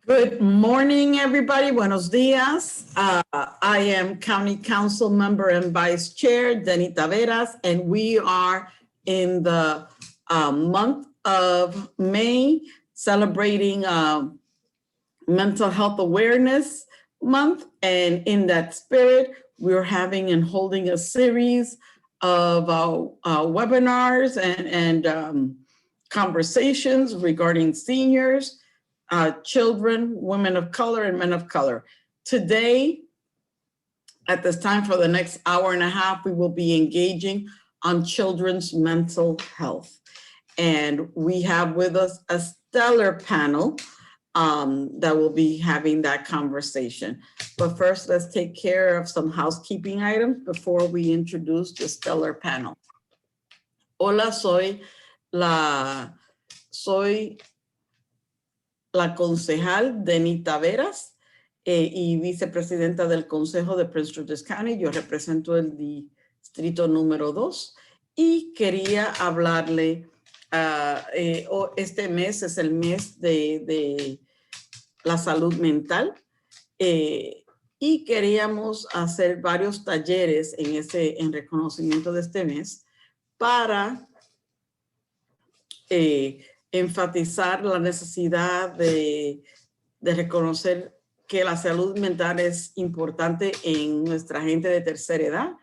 Good morning, everybody. Buenos dias. I am County Council Member and Vice Chair, Deni Taveras, and we are in the month of May celebrating Mental Health Awareness Month. And in that spirit, we're having and holding a series of webinars and conversations regarding seniors, children, women of color, and men of color. Today, at this time for the next hour and a half, we will be engaging on children's mental health. And we have with us a stellar panel that will be having that conversation. But first, let's take care of some housekeeping items before we introduce the stellar panel. Hola, soy la concejal Deni Taveras y vicepresidenta del Consejo de Prince George's County. Yo represento el distrito número 2 y quería hablarle, este mes es el mes de la salud mental y queríamos hacer varios talleres en reconocimiento de este mes para enfatizar la necesidad de reconocer que la salud mental es importante en nuestra gente de tercera edad,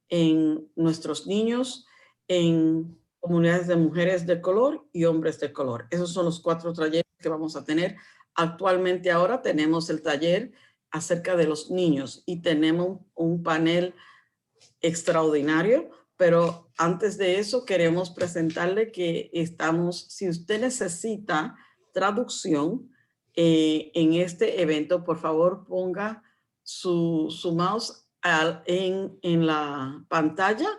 en nuestros niños, en comunidades de mujeres de color y hombres de color. Esos son los 4 talleres que vamos a tener. Actualmente ahora tenemos el taller acerca de los niños y tenemos un panel extraordinario. Pero antes de eso queremos presentarle que si usted necesita traducción en este evento, por favor ponga su mouse en la pantalla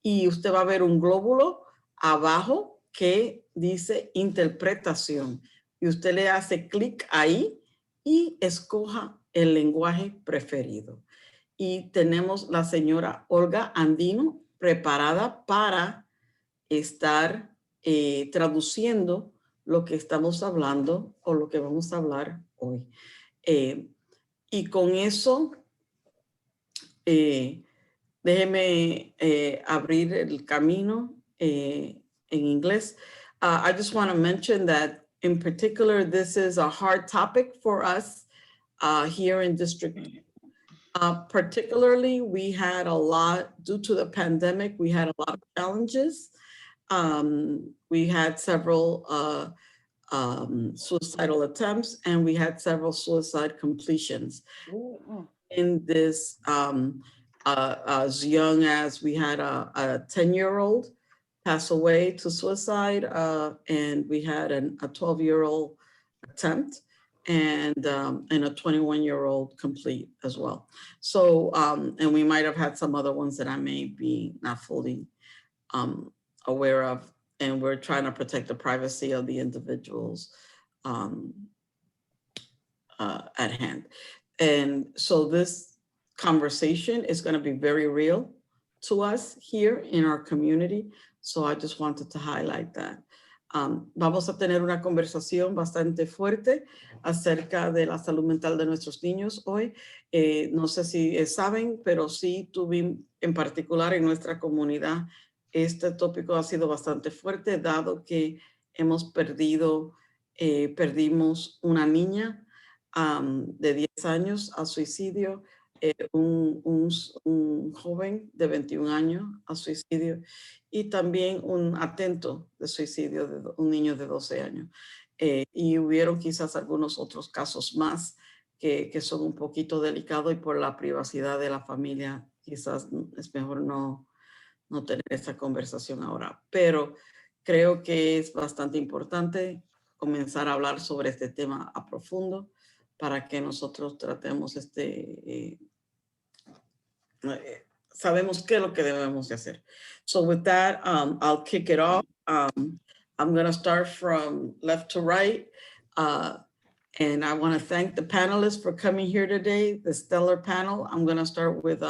y usted va a ver un glóbulo abajo que dice interpretación. Y usted le hace clic ahí y escoja el lenguaje preferido. Y tenemos la señora Olga Andino preparada para estar traduciendo lo que estamos hablando o lo que vamos a hablar hoy. Y con eso, déjeme abrir el camino en inglés. I just want to mention that in particular, this is a hard topic for us here in District. Particularly, we had a lot, due to the pandemic, we had a lot of challenges. We had several suicidal attempts, and we had several suicide completions. In this, as young as we had a 10-year-old pass away to suicide, and we had a 12-year-old attempt, and a 21-year-old complete as well. So, and we might have had some other ones that I may be not fully aware of, and we're trying to protect the privacy of the individuals at hand. And so this conversation is going to be very real to us here in our community. So I just wanted to highlight that. Vamos a tener una conversación bastante fuerte acerca de la salud mental de nuestros niños hoy. No sé si saben, pero sí tuvimos, en particular en nuestra comunidad, este tópico ha sido bastante fuerte, dado que perdimos una niña de 10 años a suicidio, un joven de 21 años a suicidio y también un atento de suicidio de un niño de 12 años. Y hubieron quizás algunos otros casos más que son un poquito delicados y por la privacidad de la familia quizás es mejor no tener esa conversación ahora. Pero creo que es bastante importante comenzar a hablar sobre este tema a profundo para que nosotros tratemos sabemos qué es lo que debemos de hacer. So with that, I'll kick it off. I'm going to start from left to right. And I want to thank the panelists for coming here today, the stellar panel. I'm going to start with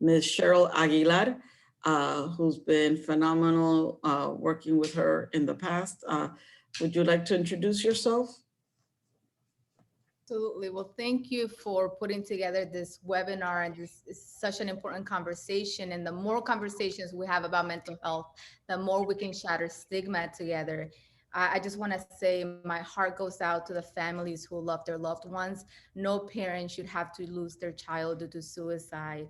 Ms. Cheryl Aguilar, who's been phenomenal working with her in the past. Would you like to introduce yourself? Absolutely. Well, thank you for putting together this webinar, and this is such an important conversation. And the more conversations we have about mental health, the more we can shatter stigma together. I just want to say my heart goes out to the families who love their loved ones. No parent should have to lose their child due to suicide.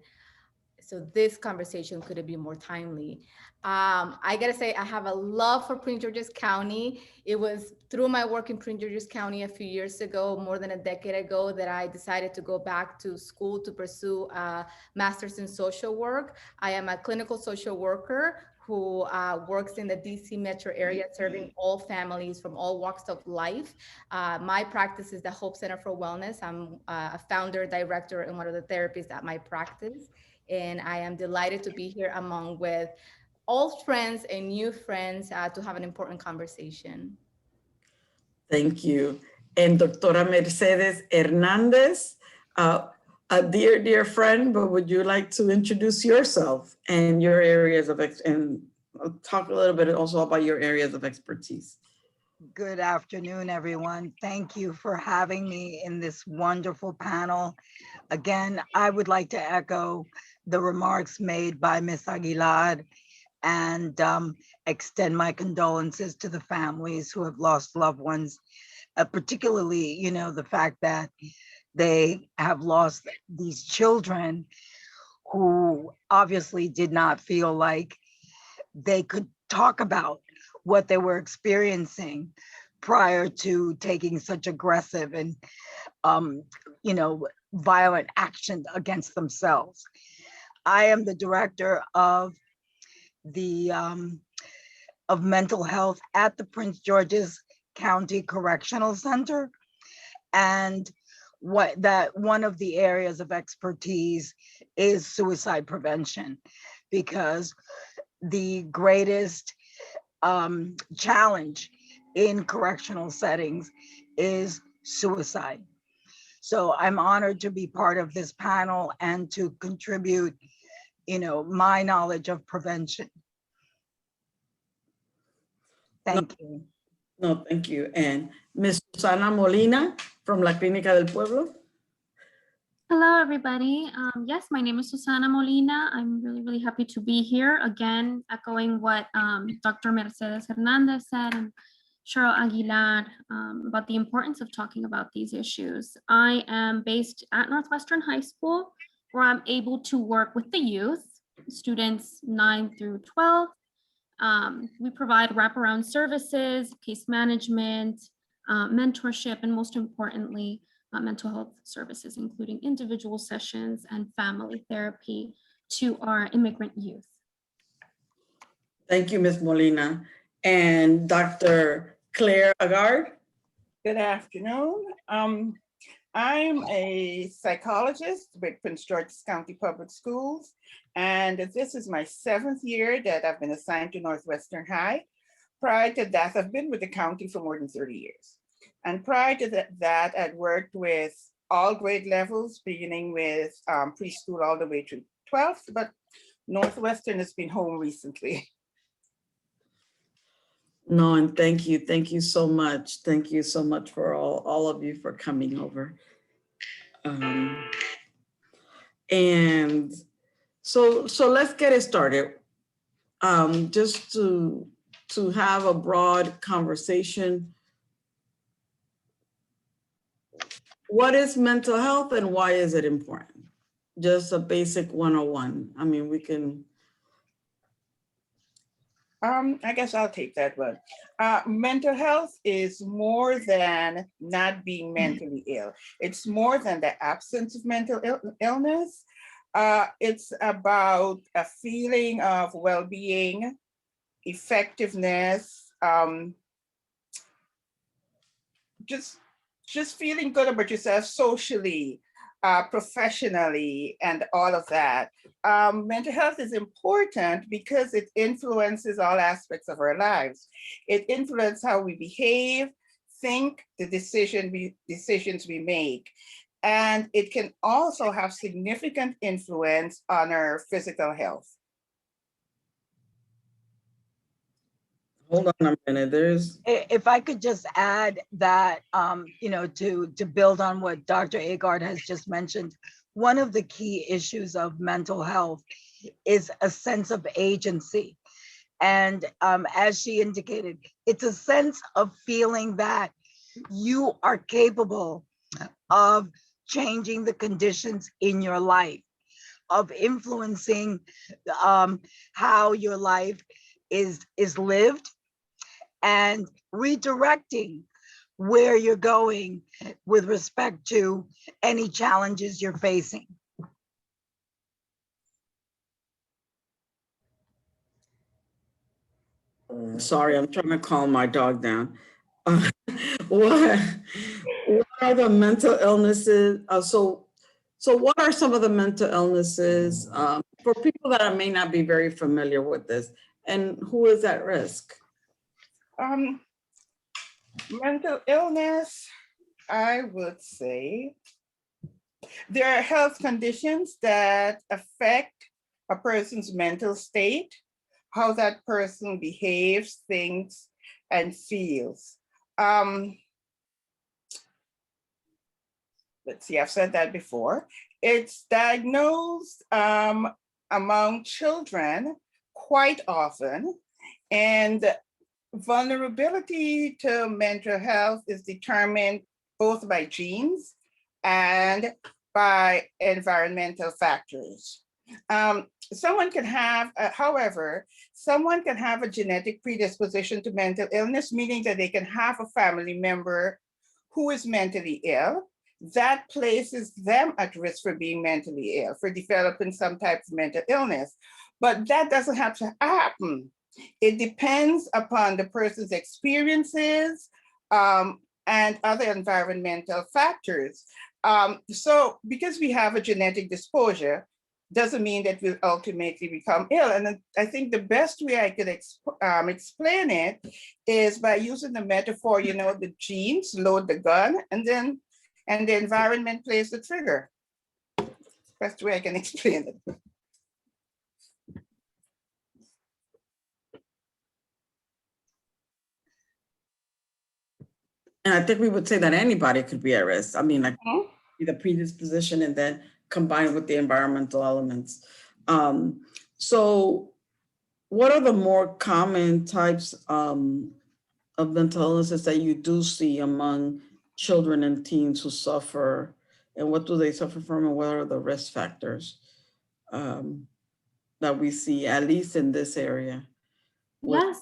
So this conversation couldn't be more timely. I gotta say, I have a love for Prince George's County. It was through my work in Prince George's County a few years ago, more than a decade ago, that I decided to go back to school to pursue a master's in social work. I am a clinical social worker who works in the DC metro area, serving all families from all walks of life. My practice is the Hope Center for Wellness. I'm a founder, director, and one of the therapists at my practice. And I am delighted to be here among with old friends and new friends to have an important conversation. Thank you. And Doctora Mercedes Hernandez, a dear, dear friend, but would you like to introduce yourself and your areas of, and talk a little bit also about your areas of expertise? Good afternoon, everyone. Thank you for having me in this wonderful panel. Again, I would like to echo the remarks made by Ms. Aguilar and extend my condolences to the families who have lost loved ones, particularly, the fact that they have lost these children who obviously did not feel like they could talk about what they were experiencing prior to taking such aggressive and violent action against themselves. I am the director of the of mental health at the Prince George's County Correctional Center, and one of the areas of expertise is suicide prevention, because the greatest challenge in correctional settings is suicide. So I'm honored to be part of this panel and to contribute, my knowledge of prevention. Thank you. No, thank you. And Ms. Susana Molina from La Clínica del Pueblo. Hello, everybody. Yes, my name is Susana Molina. I'm really, really happy to be here. Again, echoing what Dr. Mercedes Hernandez said and Cheryl Aguilar about the importance of talking about these issues. I am based at Northwestern High School, where I'm able to work with the youth, students 9 through 12. We provide wraparound services, case management, mentorship, and most importantly, mental health services, including individual sessions and family therapy to our immigrant youth. Thank you, Ms. Molina. And Dr. Claire Agard. Good afternoon. I'm a psychologist with Prince George's County Public Schools, and this is my 7th year that I've been assigned to Northwestern High. Prior to that, I've been with the county for more than 30 years. And prior to that, I'd worked with all grade levels, beginning with preschool all the way to 12th, but Northwestern has been home recently. No, and thank you. Thank you so much. Thank you so much for all of you for coming over. And so let's get it started. Just to have a broad conversation. What is mental health and why is it important? Just a basic 101. I mean, we can. I guess I'll take that one. Mental health is more than not being mentally ill. It's more than the absence of mental illness. It's about a feeling of well-being, effectiveness, just feeling good about yourself socially, professionally, and all of that. Mental health is important because it influences all aspects of our lives. It influences how we behave, think, the decisions we make. And it can also have significant influence on our physical health. Hold on a minute, there's, If I could just add that, you know, to build on what Dr. Agard has just mentioned, one of the key issues of mental health is a sense of agency. And as she indicated, it's a sense of feeling that you are capable of changing the conditions in your life, of influencing how your life is lived, and redirecting where you're going with respect to any challenges you're facing. sorry, I'm trying to calm my dog down. What are the mental illnesses? So what are some of the mental illnesses for people that may not be very familiar with this, and who is at risk? Mental illness, I would say, there are health conditions that affect a person's mental state, how that person behaves, thinks, and feels. Let's see, I've said that before. It's diagnosed among children quite often, and vulnerability to mental health is determined both by genes and by environmental factors. Someone can have, however, someone can have a genetic predisposition to mental illness, meaning that they can have a family member who is mentally ill. That places them at risk for being mentally ill, for developing some type of mental illness. But that doesn't have to happen. It depends upon the person's experiences and other environmental factors. So because we have a genetic disposition, doesn't mean that we'll ultimately become ill. And I think the best way I could explain it is by using the metaphor, you know, the genes load the gun, and the environment plays the trigger. Best way I can explain it. And I think we would say that anybody could be at risk. I mean, like the predisposition and then combined with the environmental elements. So what are the more common types of mental illnesses that you do see among children and teens who suffer, and what do they suffer from, and what are the risk factors that we see, at least in this area? Yes.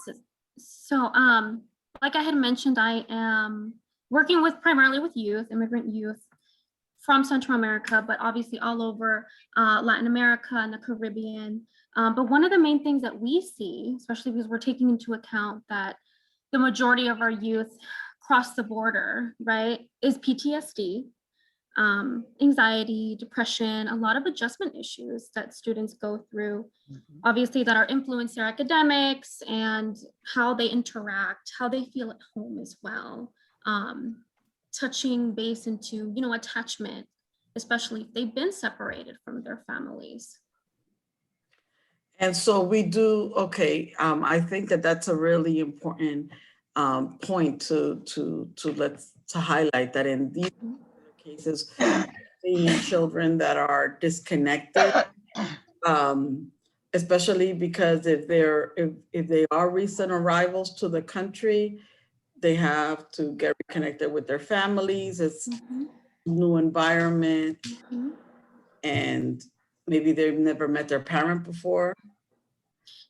So like I had mentioned, I am working with primarily with youth, immigrant youth from Central America, but obviously all over Latin America and the Caribbean. But one of the main things that we see, especially because we're taking into account that the majority of our youth cross the border, right, is PTSD, anxiety, depression, a lot of adjustment issues that students go through, obviously that are influence their academics and how they interact, how they feel at home as well. Touching base into, you know, attachment, especially if they've been separated from their families. And so we do, okay, I think that that's a really important point to highlight, that in these cases, the children that are disconnected, especially because if they are recent arrivals to the country, they have to get reconnected with their families. It's new environment, and maybe they've never met their parent before.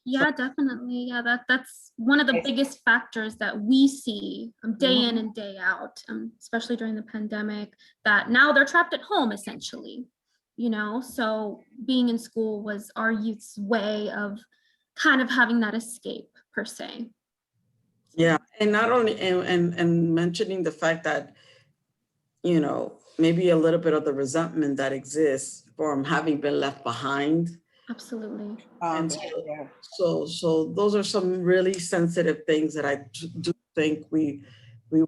Yeah, definitely. Yeah, that's one of the biggest factors that we see day in and day out, especially during the pandemic, that now they're trapped at home essentially, you know, so being in school was our youth's way of kind of having that escape per se. Yeah, and not only, and mentioning the fact that, you know, maybe a little bit of the resentment that exists from having been left behind. Absolutely. And so those are some really sensitive things that I do think we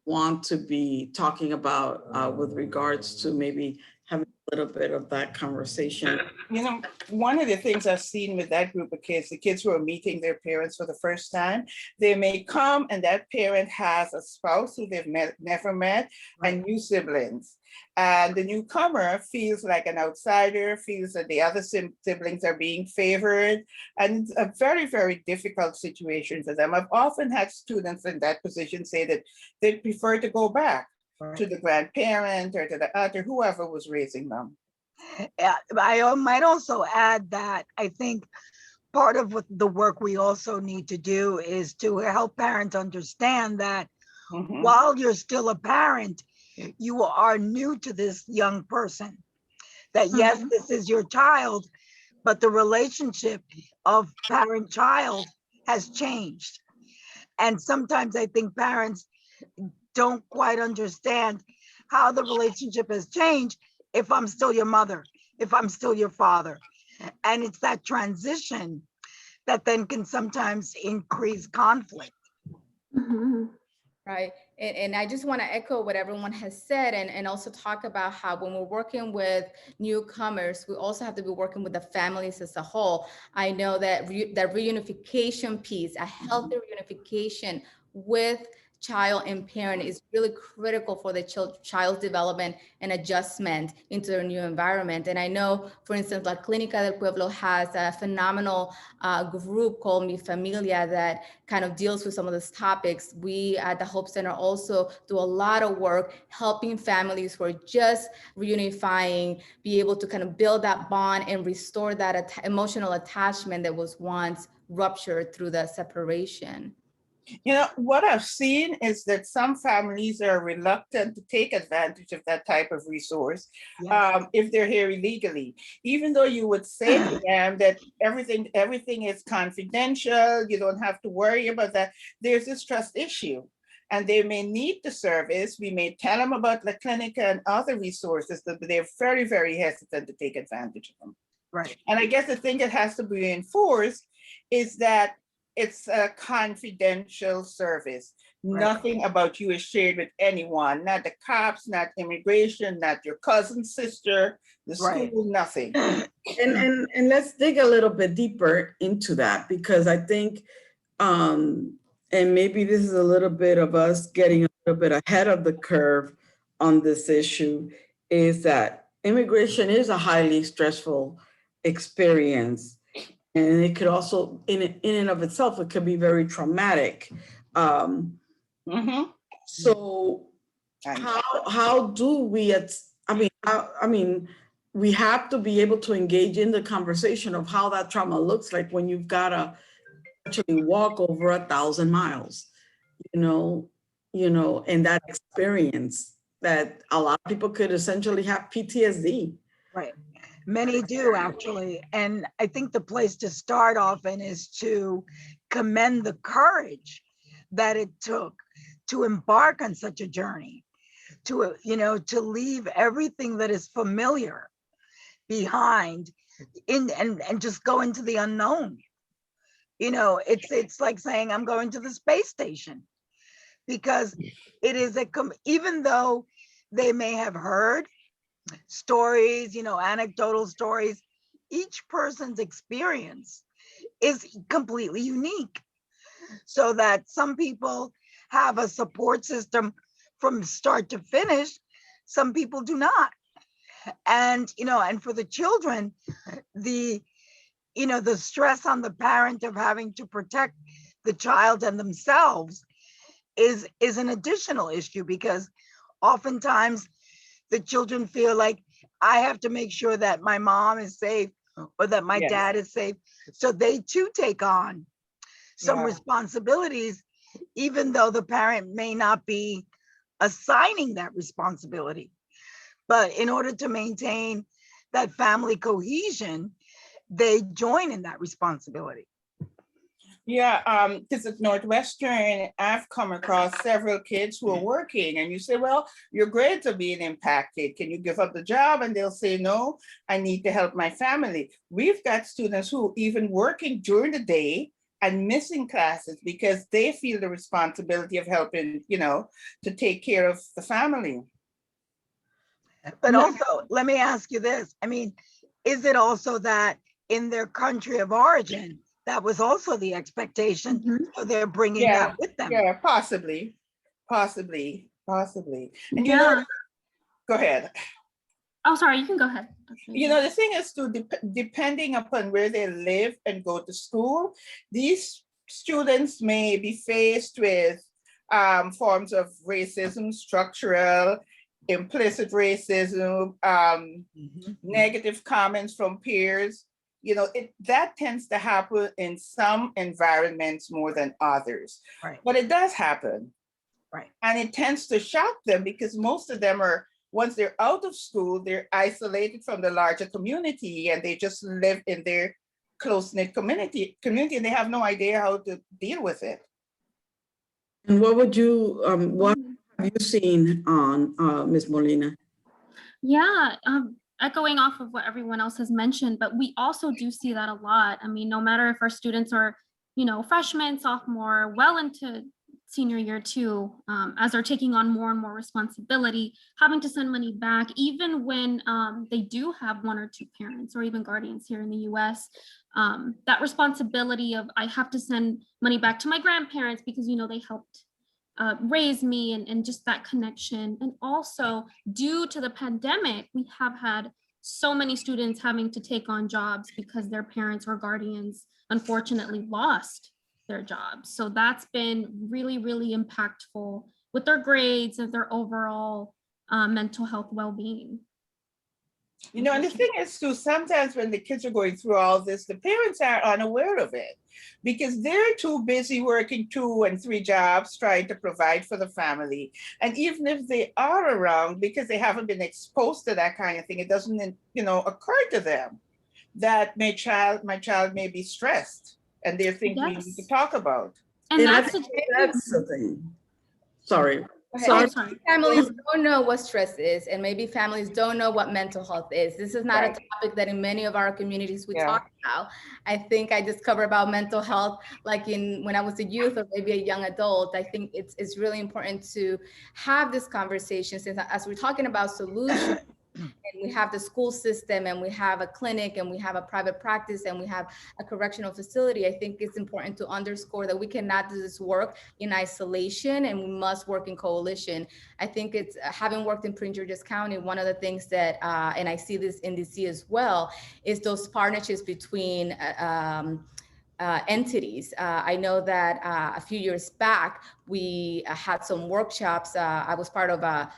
want to be talking about with regards to maybe having a little bit of that conversation. You know, one of the things I've seen with that group of kids, the kids who are meeting their parents for the first time, they may come and that parent has a spouse who they've never met, and new siblings. And the newcomer feels like an outsider, feels that the other siblings are being favored. And it's a very, very difficult situation for them. I've often had students in that position say that they'd prefer to go back to the grandparent or to the aunt or whoever was raising them. I might also add that I think part of what the work we also need to do is to help parents understand that while you're still a parent, you are new to this young person. That yes, this is your child, but the relationship of parent-child has changed. And sometimes I think parents don't quite understand how the relationship has changed if I'm still your mother, if I'm still your father. And it's that transition that then can sometimes increase conflict. Right. And I just want to echo what everyone has said and also talk about how when we're working with newcomers, we also have to be working with the families as a whole. I know that that reunification piece, a healthy reunification with child and parent is really critical for the child's development and adjustment into their new environment. And I know, for instance, like Clinica del Pueblo has a phenomenal group called Mi Familia that kind of deals with some of these topics. We at the Hope Center also do a lot of work helping families who are just reunifying, be able to kind of build that bond and restore that emotional attachment that was once ruptured through the separation. You know, what I've seen is that some families are reluctant to take advantage of that type of resource if they're here illegally, even though you would say to them that everything is confidential, you don't have to worry about that. There's this trust issue. And they may need the service. We may tell them about the Clinica and other resources, but they're very, very hesitant to take advantage of them. Right. And I guess the thing that has to be reinforced is that it's a confidential service. Nothing about you is shared with anyone, not the cops, not immigration, not your cousin's sister, the school, nothing. And let's dig a little bit deeper into that, because I think, and maybe this is a little bit of us getting a little bit ahead of the curve on this issue, is that immigration is a highly stressful experience. And it could also, in and of itself, it could be very traumatic. So how do we, I mean, we have to be able to engage in the conversation of how that trauma looks like when you've got to actually walk over 1,000 miles, you know, and that experience that a lot of people could essentially have PTSD. Right. Many do, actually. And I think the place to start often is to commend the courage that it took to embark on such a journey, to, to leave everything that is familiar behind and just go into the unknown. It's like saying, I'm going to the space station, because it is even though they may have heard stories, anecdotal stories, each person's experience is completely unique. So that some people have a support system from start to finish, some people do not. And, and for the children, the stress on the parent of having to protect the child and themselves is an additional issue, because oftentimes the children feel like I have to make sure that my mom is safe or that my dad is safe. So they too take on some responsibilities, even though the parent may not be assigning that responsibility. But in order to maintain that family cohesion, they join in that responsibility. Yeah, because at Northwestern, I've come across several kids who are working, and you say, well, your grades are being impacted. Can you give up the job? And they'll say, no, I need to help my family. We've got students who even working during the day and missing classes because they feel the responsibility of helping, to take care of the family. But No. also, let me ask you this. I mean, is it also that in their country of origin, that was also the expectation, Mhm. so they're bringing Yeah, that with them? yeah, possibly. And you know, Yeah. go ahead. Oh, sorry, you can go ahead. You know, the thing is to depending upon where they live and go to school, these students may be faced with forms of racism, structural, implicit racism, negative comments from peers. You know, that tends to happen in some environments more than others. Right. But it does happen. Right. And it tends to shock them because most of them are, once they're out of school, they're isolated from the larger community and they just live in their close-knit community and they have no idea how to deal with it. And what would you, what have you seen on Ms. Molina? Yeah, echoing off of what everyone else has mentioned, but we also do see that a lot. I mean, no matter if our students are, you know, freshmen, sophomore, well into senior year too, as they're taking on more and more responsibility, having to send money back, even when they do have one or two parents or even guardians here in the US, that responsibility of I have to send money back to my grandparents because, you know, they helped raise me and just that connection. And also due to the pandemic, we have had so many students having to take on jobs because their parents or guardians unfortunately lost their jobs. So that's been really, really impactful with their grades and their overall mental health well-being. You know, and the thing is too, sometimes when the kids are going through all this, the parents are unaware of it because they're too busy working 2 and 3 jobs, trying to provide for the family. And even if they are around, because they haven't been exposed to that kind of thing, it doesn't, you know, occur to them that my child may be stressed and they're things we need to talk about. And I that's think that's the thing. Sorry. Sorry. Families don't know what stress is, and maybe families don't know what mental health is. This is not a topic that in many of our communities we talk about. I think I discovered about mental health like when I was a youth or maybe a young adult. I think it's really important to have this conversation, since as we're talking about solutions, and we have the school system and we have a clinic and we have a private practice and we have a correctional facility. I think it's important to underscore that we cannot do this work in isolation and we must work in coalition. I think it's having worked in Prince George's County, one of the things that, and I see this in DC as well, is those partnerships between entities. I know that a few years back, we had some workshops. I was part of a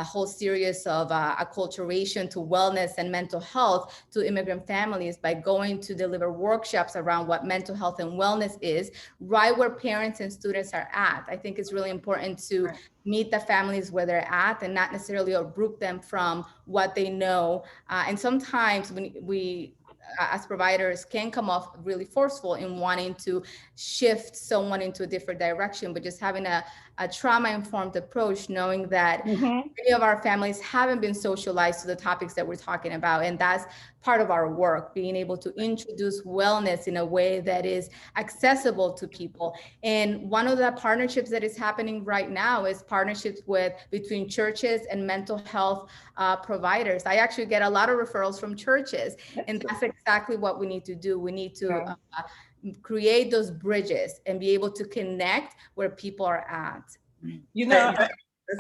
whole series of acculturation to wellness and mental health to immigrant families by going to deliver workshops around what mental health and wellness is, right where parents and students are at. I think it's really important to meet the families where they're at and not necessarily uproot them from what they know. And sometimes when we as providers can come off really forceful in wanting to shift someone into a different direction, but just having a trauma-informed approach, knowing that many of our families haven't been socialized to the topics that we're talking about. And that's part of our work, being able to introduce wellness in a way that is accessible to people. And one of the partnerships that is happening right now is partnerships between churches and mental health providers. I actually get a lot of referrals from churches, and that's exactly what we need to do. We need to create those bridges and be able to connect where people are at. You know,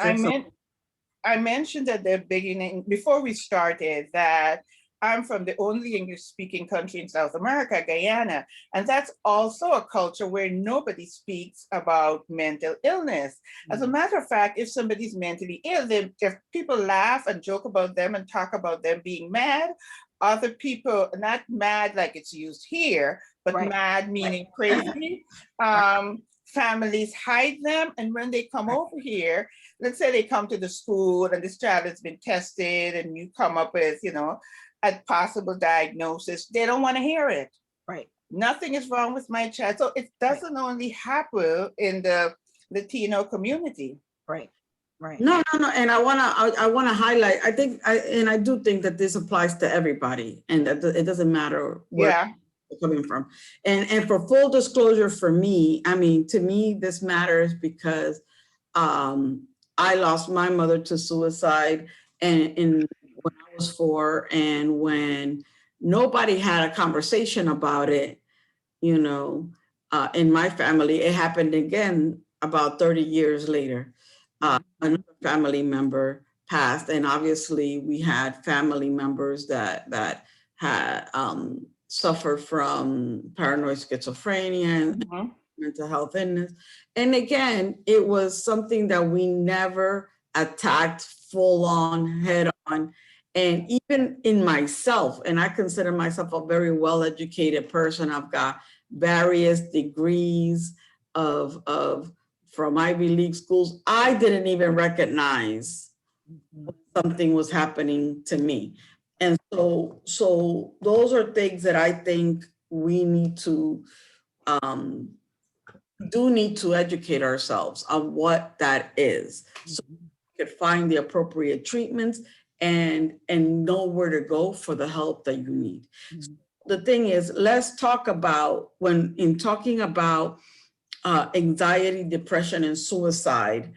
I mentioned at the beginning, before we started, that I'm from the only English-speaking country in South America, Guyana, and that's also a culture where nobody speaks about mental illness. As a matter of fact, if somebody's mentally ill, if people laugh and joke about them and talk about them being mad, other people, not mad like it's used here, but mad meaning crazy. Families hide them, and when they come over here, let's say they come to the school and this child has been tested and you come up with, you know, a possible diagnosis, they don't want to hear it. Nothing is wrong with my child. So it doesn't only happen in the Latino community. No. And I wanna highlight, I do think that this applies to everybody and that it doesn't matter where you're coming from. And for full disclosure for me, I mean, to me, this matters because I lost my mother to suicide and when I was 4, and when nobody had a conversation about it, you know, in my family, it happened again about 30 years later. Another family member passed, and obviously we had family members that had suffered from paranoid schizophrenia and mental health illness. And again, it was something that we never attacked full on, head on. And even in myself, and I consider myself a very well-educated person, I've got various degrees from Ivy League schools, I didn't even recognize something was happening to me. And so those are things that I think we need to, do need to educate ourselves on what that is. So we could find the appropriate treatments and know where to go for the help that you need. So the thing is, let's talk about, in talking about anxiety, depression, and suicide,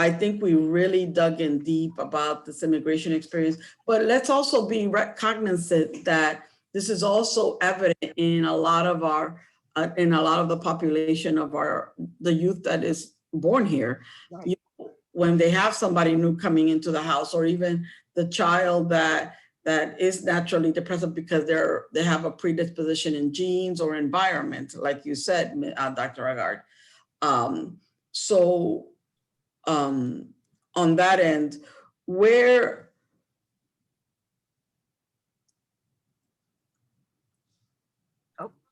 I think we really dug in deep about this immigration experience, but let's also be cognizant that this is also evident in a lot of our, in a lot of the population of the youth that is born here. Right. You know, when they have somebody new coming into the house, or even the child that is naturally depressive because they have a predisposition in genes or environment, like you said, Dr. Agard. On that end,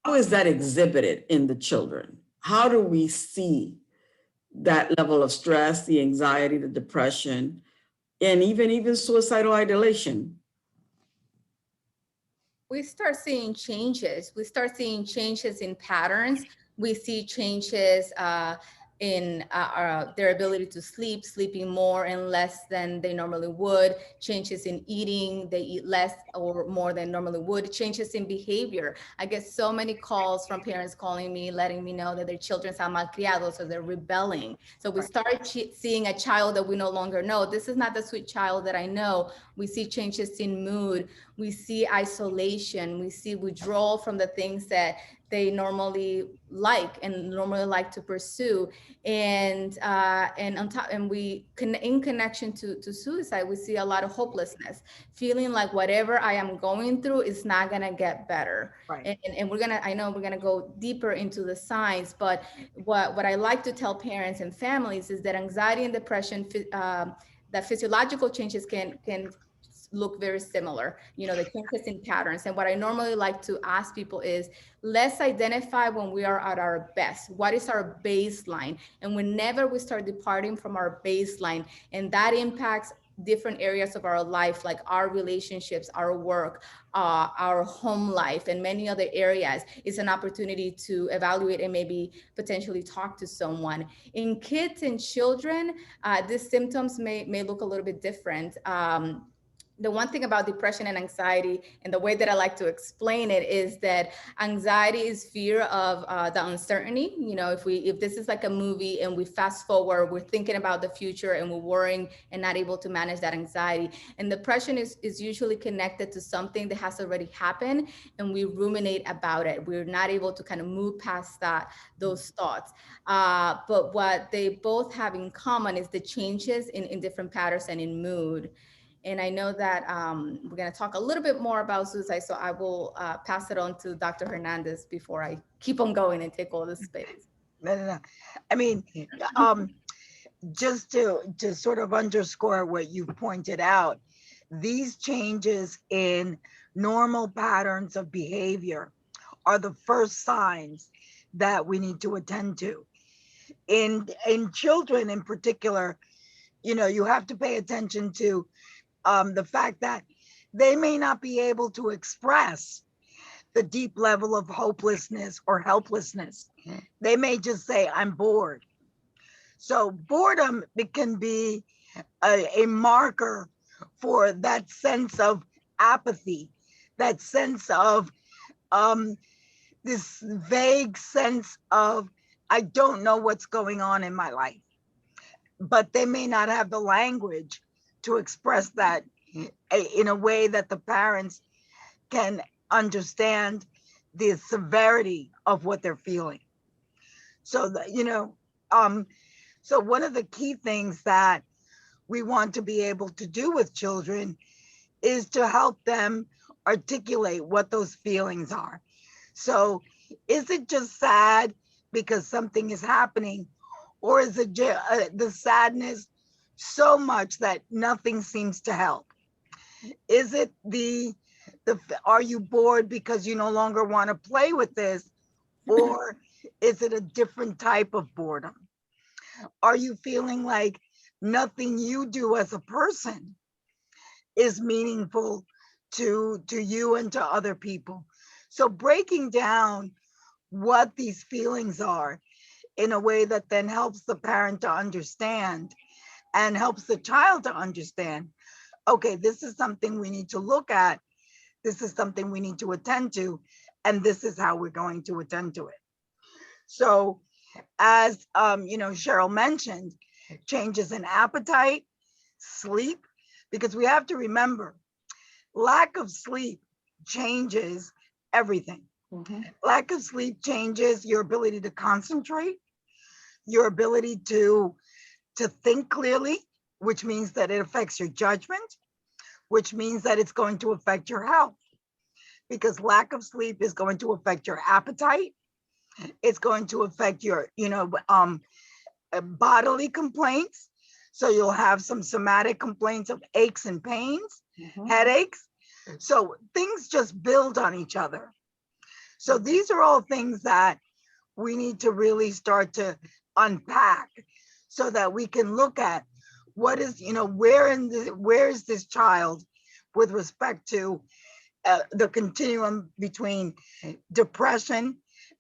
how is that exhibited in the children? How do we see that level of stress, the anxiety, the depression, and even suicidal ideation? We start seeing changes. We start seeing changes in patterns. We see changes in their ability to sleeping more and less than they normally would, changes in eating, they eat less or more than normally would, changes in behavior. I get so many calls from parents calling me, letting me know that their children are malcriados, or they're rebelling. So we start seeing a child that we no longer know. This is not the sweet child that I know. We see changes in mood. We see isolation. We see withdrawal from the things that they normally like to pursue, and on top, and in connection to suicide, we see a lot of hopelessness, feeling like whatever I am going through is not gonna get better. Right. And I know we're gonna go deeper into the science, but what I like to tell parents and families is that anxiety and depression, that physiological changes can look very similar, you know, the changes in patterns. And what I normally like to ask people is, let's identify when we are at our best. What is our baseline? And whenever we start departing from our baseline, and that impacts different areas of our life, like our relationships, our work, our home life, and many other areas, is an opportunity to evaluate and maybe potentially talk to someone. In kids and children, these symptoms may look a little bit different. The one thing about depression and anxiety, and the way that I like to explain it, is that anxiety is fear of the uncertainty. You know, if this is like a movie and we fast forward, we're thinking about the future and we're worrying and not able to manage that anxiety. And depression is usually connected to something that has already happened, and we ruminate about it. We're not able to kind of move past those thoughts. But what they both have in common is the changes in different patterns and in mood. And I know that we're going to talk a little bit more about suicide, so I will pass it on to Dr. Hernandez before I keep on going and take all the space. No. I mean, just to sort of underscore what you pointed out, these changes in normal patterns of behavior are the first signs that we need to attend to. In children in particular, you know, you have to pay attention to the fact that they may not be able to express the deep level of hopelessness or helplessness. They may just say, I'm bored. So boredom, it can be a marker for that sense of apathy, that sense of this vague sense of, I don't know what's going on in my life. But they may not have the language to express that in a way that the parents can understand the severity of what they're feeling. So that, so one of the key things that we want to be able to do with children is to help them articulate what those feelings are. So is it just sad because something is happening, or is it the sadness so much that nothing seems to help? Is it are you bored because you no longer want to play with this, or is it a different type of boredom? Are you feeling like nothing you do as a person is meaningful to you and to other people? So breaking down what these feelings are in a way that then helps the parent to understand and helps the child to understand, okay, this is something we need to look at. This is something we need to attend to, and this is how we're going to attend to it. So as Cheryl mentioned, changes in appetite, sleep, because we have to remember, lack of sleep changes everything. Mhm. Lack of sleep changes your ability to concentrate, your ability to think clearly, which means that it affects your judgment, which means that it's going to affect your health, because lack of sleep is going to affect your appetite. It's going to affect your, bodily complaints. So you'll have some somatic complaints of aches and pains, Mhm. headaches. So things just build on each other. So these are all things that we need to really start to unpack so that we can look at what is, where is this child with respect to the continuum between depression,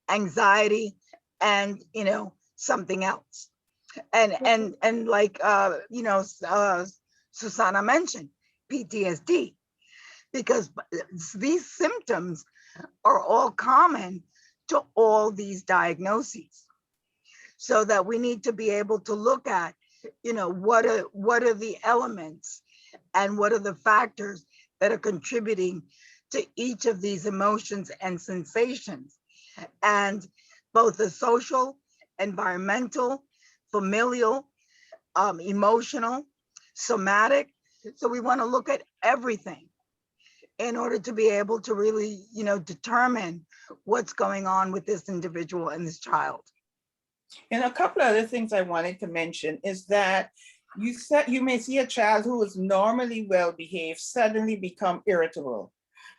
anxiety, and something else. And like Susana mentioned, PTSD, because these symptoms are all common to all these diagnoses. So that we need to be able to look at, what are the elements and what are the factors that are contributing to each of these emotions and sensations, and both the social, environmental, familial, emotional, somatic. So we want to look at everything in order to be able to really, determine what's going on with this individual and this child. And a couple of other things I wanted to mention is that you may see a child who is normally well behaved suddenly become irritable,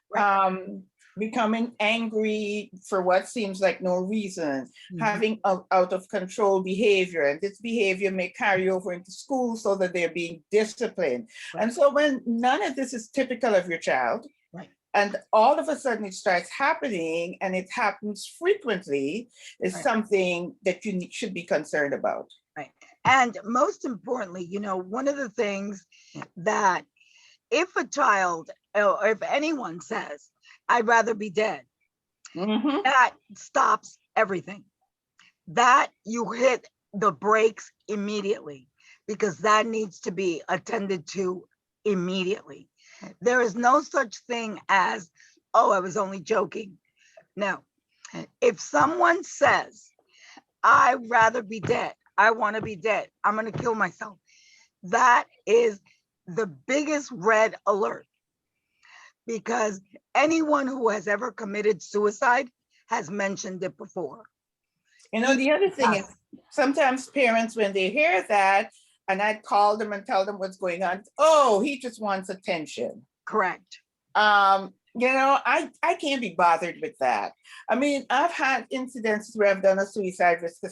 Right. becoming angry for what seems like no reason, having out of control behavior, and this behavior may carry over into school so that they're being disciplined. Right. And so when none of this is typical of your child, Right. and all of a sudden it starts happening and it happens frequently, is Right. something that you should be concerned about. Right. And most importantly, one of the things that if a child or if anyone says, I'd rather be dead, Mhm. that stops everything. That you hit the brakes immediately, because that needs to be attended to immediately. There is no such thing as, oh, I was only joking. No. If someone says, I'd rather be dead, I want to be dead, I'm going to kill myself, that is the biggest red alert, because anyone who has ever committed suicide has mentioned it before. The other thing is sometimes parents, when they hear that, and I'd call them and tell them what's going on, oh, he just wants attention. Correct. I can't be bothered with that. I mean, I've had incidents where I've done a suicide risk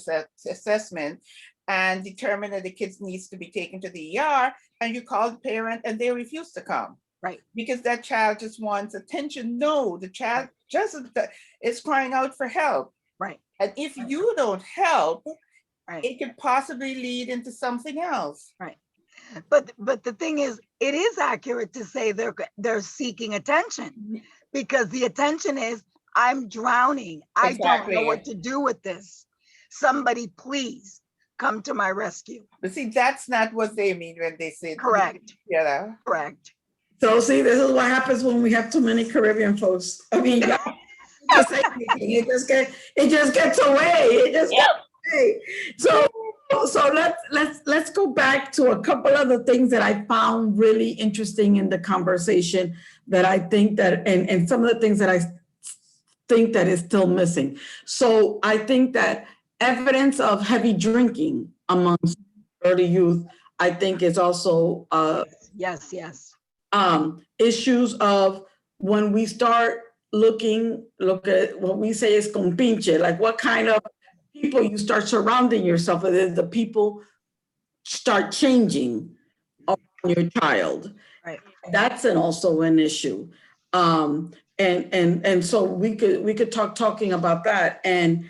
assessment and determined that the kid needs to be taken to the ER, and you call the parent and they refuse to come. Right. Because that child just wants attention. No, the child just is crying out for help. Right. And if you don't help, Right. it could possibly lead into something else. Right. But the thing is, it is accurate to say they're seeking attention, because the attention is, I'm drowning. I don't know what to do with this. Somebody please come to my rescue. But see, that's not what they mean when they say. Correct. Yeah. Correct. So see, this is what happens when we have too many Caribbean folks. I mean, y'all don't say anything. It just gets away. It just gets away. So let's go back to a couple of the things that I found really interesting in the conversation that I think that, and some of the things that I think that is still missing. So I think that evidence of heavy drinking amongst early youth, I think is also Yes, yes. issues of when we start look at what we say is compinche, like what kind of people you start surrounding yourself with. Is the people start changing on your child. Right. That's also an issue. And so we could talking about that and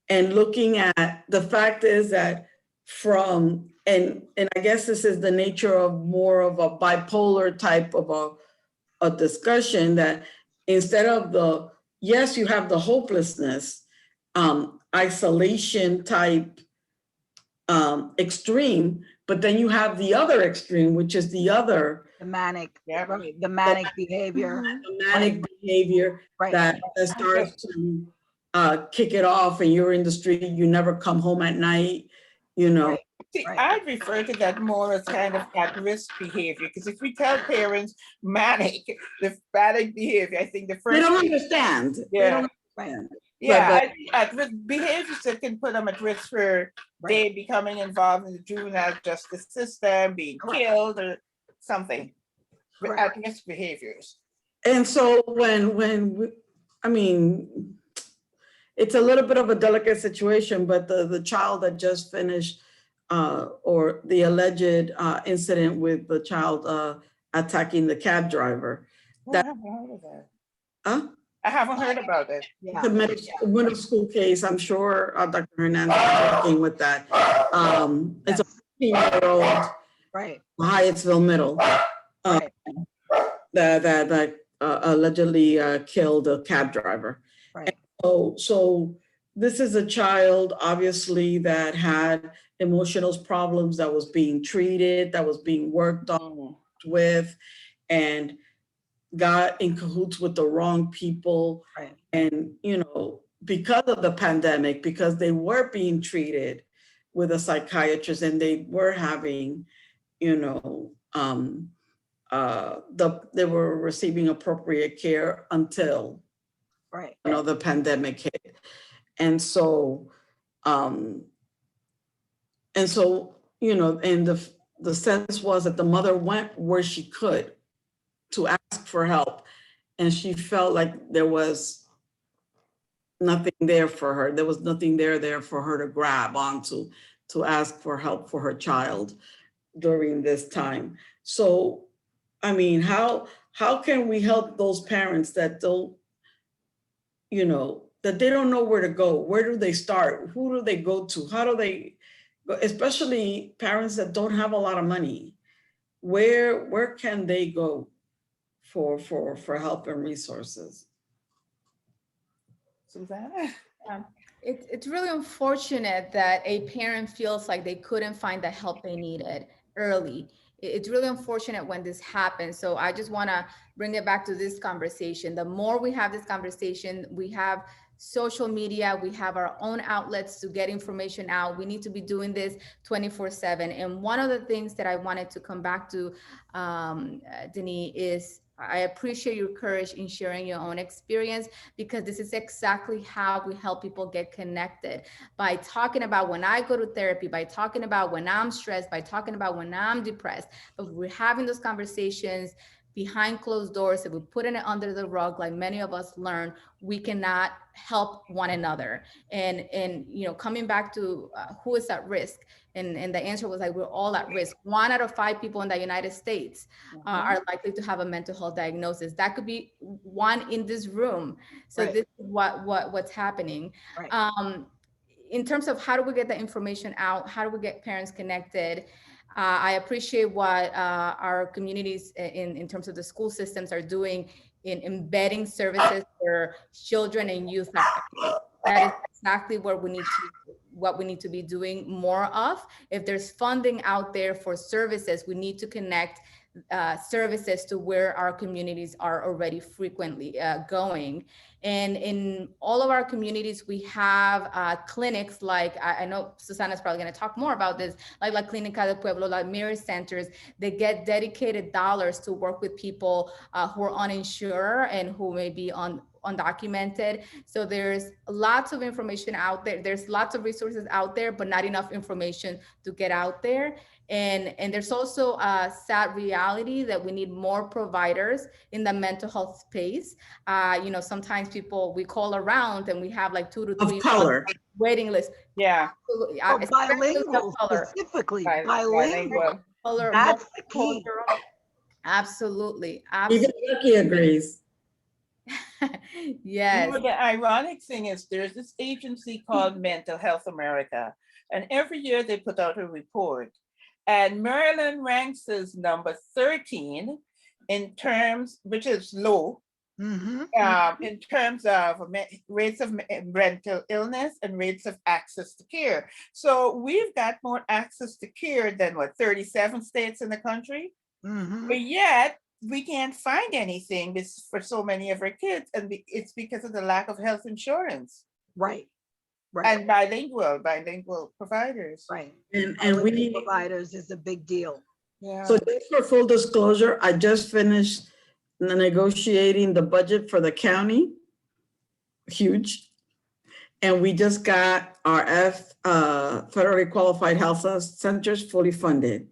looking at the fact is that and I guess this is the nature of more of a bipolar type of a discussion, that instead of yes, you have the hopelessness, isolation type extreme, but then you have the other extreme, which is the manic, Yeah. right, the manic behavior. behavior Right. that starts to kick it off, and you're in the street, you never come home at night, you know. Right. See, Right. I refer to that more as kind of at-risk behavior, because if we tell parents the manic behavior, I think the first They don't thing- understand. They Yeah. don't Right. understand. Yeah, But- I think at-risk behaviors that can put them at risk for they becoming involved in the juvenile justice system, being Correct. killed or something. Correct. At-risk behaviors. And so I mean, it's a little bit of a delicate situation, but the child that just finished or the alleged incident with the child attacking the cab driver. I haven't heard of that. Huh? I haven't heard about it. Yeah. The middle school case, I'm sure Dr. Hernandez is working with that. It's a 15-year-old Right. Hyattsville Middle Right. that allegedly killed a cab driver. Right. So this is a child, obviously, that had emotional problems, that was being treated, that was being worked on with, and got in cahoots with the wrong people. Right. And, because of the pandemic, because they were being treated with a psychiatrist and they were having, they were receiving appropriate care until Right. the pandemic hit. And so, and the sense was that the mother went where she could to ask for help. And she felt like there was nothing there for her. There was nothing there for her to grab onto to ask for help for her child during this time. So, I mean, how can we help those parents that don't, that they don't know where to go? Where do they start? Who do they go to? How do they go? Especially parents that don't have a lot of money. Where can they go for help and resources? Susana? It's really unfortunate that a parent feels like they couldn't find the help they needed early. It's really unfortunate when this happens. So I just want to bring it back to this conversation. The more we have this conversation, we have social media, we have our own outlets to get information out. We need to be doing this 24/7. And one of the things that I wanted to come back to, Deni, is I appreciate your courage in sharing your own experience, because this is exactly how we help people get connected, by talking about when I go to therapy, by talking about when I'm stressed, by talking about when I'm depressed. But we're having those conversations behind closed doors. If we put it under the rug, like many of us learn, we cannot help one another. And coming back to who is at risk, and the answer was like, we're all at risk. 1 out of 5 people in the United States are likely to have a mental health diagnosis. That could be one in this room. So Right. this is what's happening. Right. In terms of how do we get the information out, how do we get parents connected? I appreciate what our communities in terms of the school systems are doing in embedding services for children and youth. That is exactly where we need what we need to be doing more of. If there's funding out there for services, we need to connect services to where our communities are already frequently going. And in all of our communities, we have clinics like, I know Susana's probably going to talk more about this, like Clinica de Pueblo, like mirror centers. They get dedicated dollars to work with people who are uninsured and who may be undocumented. So there's lots of information out there. There's lots of resources out there, but not enough information to get out there. And there's also a sad reality that we need more providers in the mental health space. You know, sometimes we call around and we have like 2 to 3 Of color. waiting lists. Yeah. Absolutely. Or Especially of bilingual, color. specifically, Bilingual. bilingual. Color, That's the key. multicultural. Absolutely. Even Becky agrees. Yes. You know, the ironic thing is there's this agency called Mental Health America, and every year they put out a report. And Maryland ranks as number 13 in terms, which is low, in terms of rates of mental illness and rates of access to care. So we've got more access to care than 37 states in the country, but yet we can't find anything for so many of our kids, and it's because of the lack of health insurance. Right. And bilingual providers. Right. And we Providers is a big deal. Yeah. So just for full disclosure, I just finished negotiating the budget for the county. Huge. And we just got our federally qualified health centers fully funded.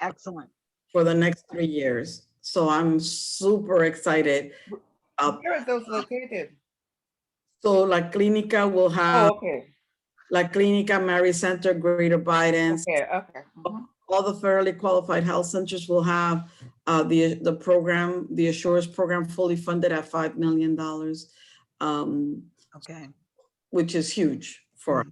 Excellent. For the next 3 years. So I'm super excited. Where are those located? So La Clinica will have, okay. La Clinica, Mary Center, Greater Bidens. Okay. All the federally qualified health centers will have the program, the Assurance program, fully funded at $5 million, which is huge for us.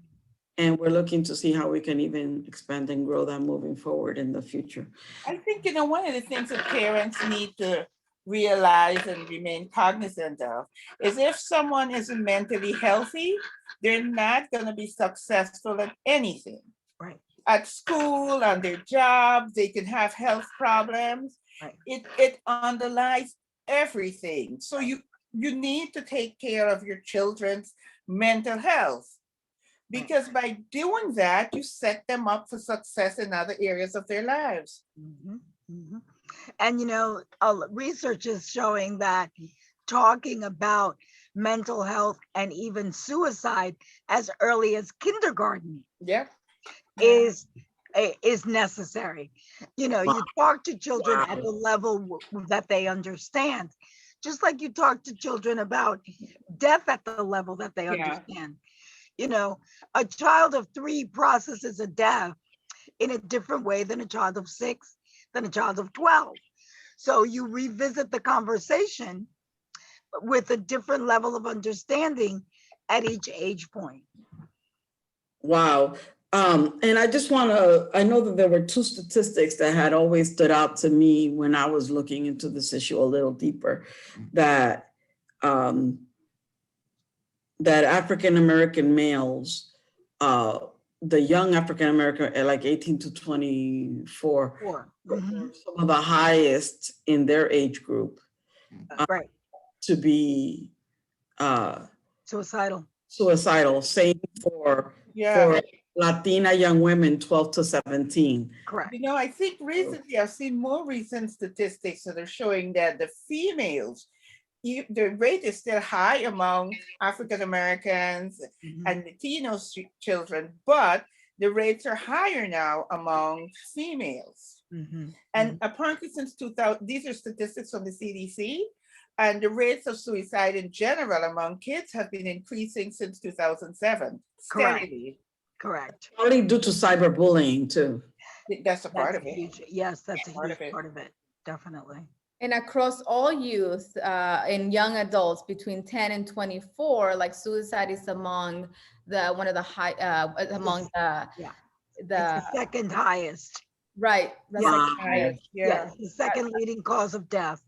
And we're looking to see how we can even expand and grow that moving forward in the future. I think, you know, one of the things that parents need to realize and remain cognizant of is if someone isn't mentally healthy, they're not going to be successful at anything. Right. At school, on their job, they can have health problems. Right. It underlies everything. So you need to take care of your children's mental health, because by doing that, you set them up for success in other areas of their lives. And, you know, research is showing that talking about mental health and even suicide as early as kindergarten is necessary. You know, you talk to children at the level that they understand, just like you talk to children about death at the level that they understand. You know, a child of 3 processes a death in a different way than a child of 6, than a child of 12. So you revisit the conversation with a different level of understanding at each age point. Wow. And I just want to, I know that there were 2 statistics that had always stood out to me when I was looking into this issue a little deeper, that that African-American males, the young African-American, like 18 to 24, some of the highest in their age group to be suicidal. Same for Latina young women, 12 to 17. Correct. You know, I think recently I've seen more recent statistics that are showing that the females, the rate is still high among African Americans and Latino children, but the rates are higher now among females. And apparently since 2000, these are statistics from the CDC, and the rates of suicide in general among kids have been increasing since 2007. Steadily. Correct. Probably due to cyberbullying too. That's a part of it. Yes, that's a huge part of it, definitely. And across all youth and young adults between 10 and 24, like suicide is among one of the high, among the second highest. Right. The second highest. Yes, the second leading cause of death.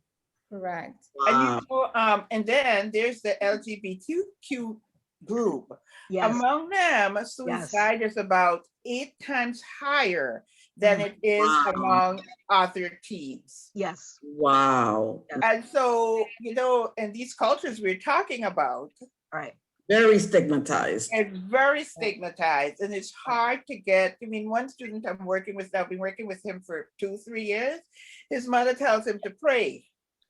Correct. And you know, and then there's the LGBTQ group. Yes, Among them, suicide is about 8 times higher than it is Wow. among other teens. yes, Wow. And so, you know, in these cultures we're talking about, right, Very stigmatized. it's very stigmatized, and it's hard to get. I mean, one student I'm working with, I've been working with him for 2-3 years. His mother tells him to pray.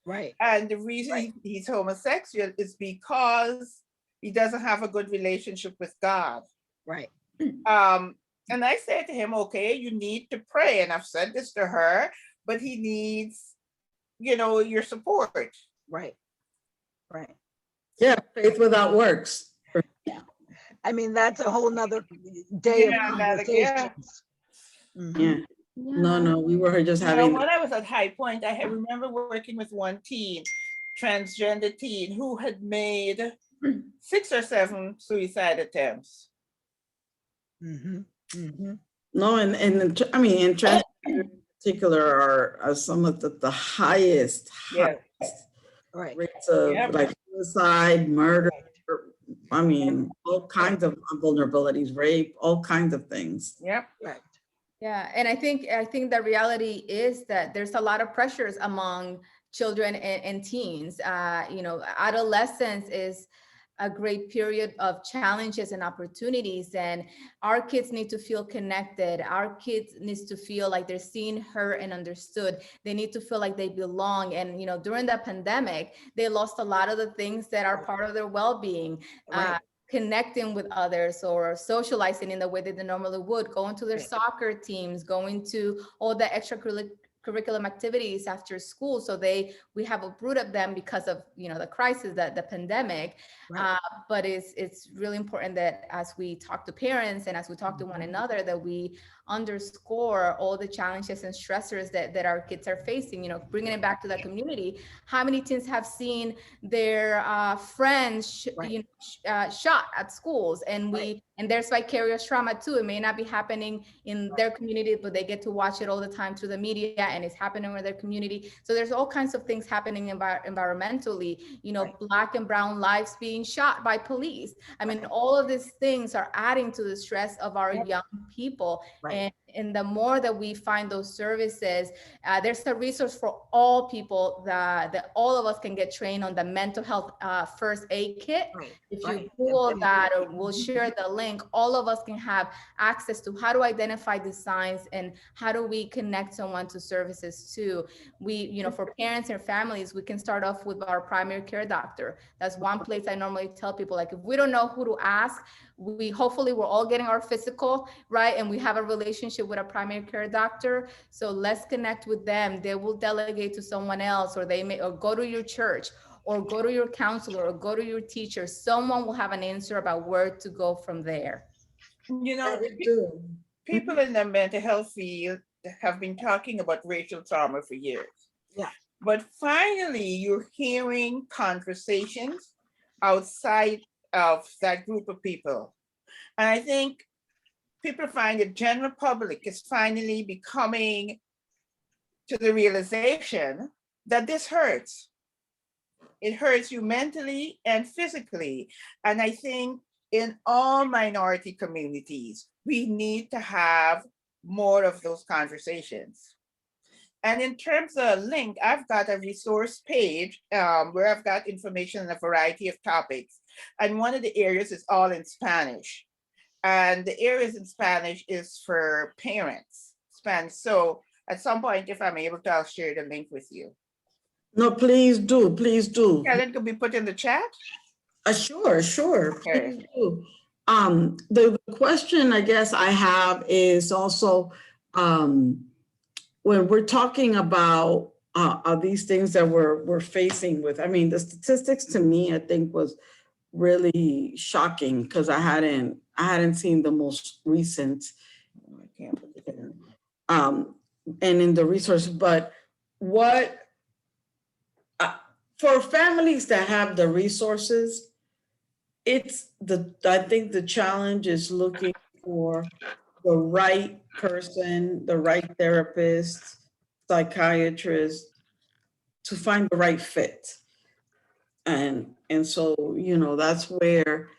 right, And the reason he's homosexual is because he doesn't have a good relationship with God. right, And I said to him, okay, you need to pray. And I've said this to her, but he needs, you know, your support. right, right. Yeah, faith without works. I mean, that's a whole nother day of Yeah, conversations. Mhm. Yeah. No, we were just You know, having. when I was at High Point, I remember working with one teen, transgender teen, who had made 6 or 7 suicide attempts. Mhm, mhm. No, and I mean, in trans in particular are some of the highest, Yeah. highest Right, rates of Yep. like suicide, murder. I mean, all kinds of vulnerabilities, rape, all kinds of things. Yep. right, Yeah, and I think the reality is that there's a lot of pressures among children and teens. You know, adolescence is a great period of challenges and opportunities, and our kids need to feel connected. Our kids needs to feel like they're seen, heard, and understood. They need to feel like they belong. And you know, during the pandemic, they lost a lot of the things that are part of their well-being. right, Connecting with others or socializing in the way that they normally would, going to their Right. soccer teams, going to all the extracurriculum activities after school. So we have uprooted them because of, you know, the crisis, that the pandemic. Right. But it's really important that as we talk to parents and as we talk to one another, that we underscore all the challenges and stressors that our kids are facing. You know, bringing it back to the community. How many teens have seen their friends, Right. shot at schools, and Right. and there's vicarious trauma too. It may not be happening in their community, but they get to watch it all the time through the media, and it's happening in their community. So there's all kinds of things happening environmentally. You know, Right. Black and brown lives being shot by police. I mean, all of these things are adding to the stress of our Yep. young people. Right. And the more that we find those services, there's a resource for all people that all of us can get trained on, the mental health first aid kit. Right. If you Right. Google that, or we'll share the link, all of us can have access to how to identify the signs and how do we connect someone to services too. We, you know, for parents and families, we can start off with our primary care doctor. That's one place I normally tell people, like, if we don't know who to ask, hopefully we're all getting our physical, right? And we have a relationship with a primary care doctor. So let's connect with them. They will delegate to someone else, or or go to your church, or go to your counselor, or go to your teacher. Someone will have an answer about where to go from there. You know, do. people in the mental health field have been talking about racial trauma for years. Yeah. But finally, you're hearing conversations outside of that group of people. And I think people find the general public is finally becoming to the realization that this hurts. It hurts you mentally and physically. And I think in all minority communities, we need to have more of those conversations. And in terms of link, I've got a resource page where I've got information on a variety of topics. And one of the areas is all in Spanish. And the areas in Spanish is for parents, Spanish. So at some point, if I'm able to, I'll share the link with you. No, please do, please do. Yeah, that could be put in the chat. Sure, Okay. please do. The question I guess I have is also, when we're talking about these things that we're facing with, I mean, the statistics to me, I think was really shocking because I hadn't seen the most recent, I can't put it in, and in the resource, but what, for families that have the resources, I think the challenge is looking for the right person, the right therapist, psychiatrist to find the right fit. And so, you know, that's where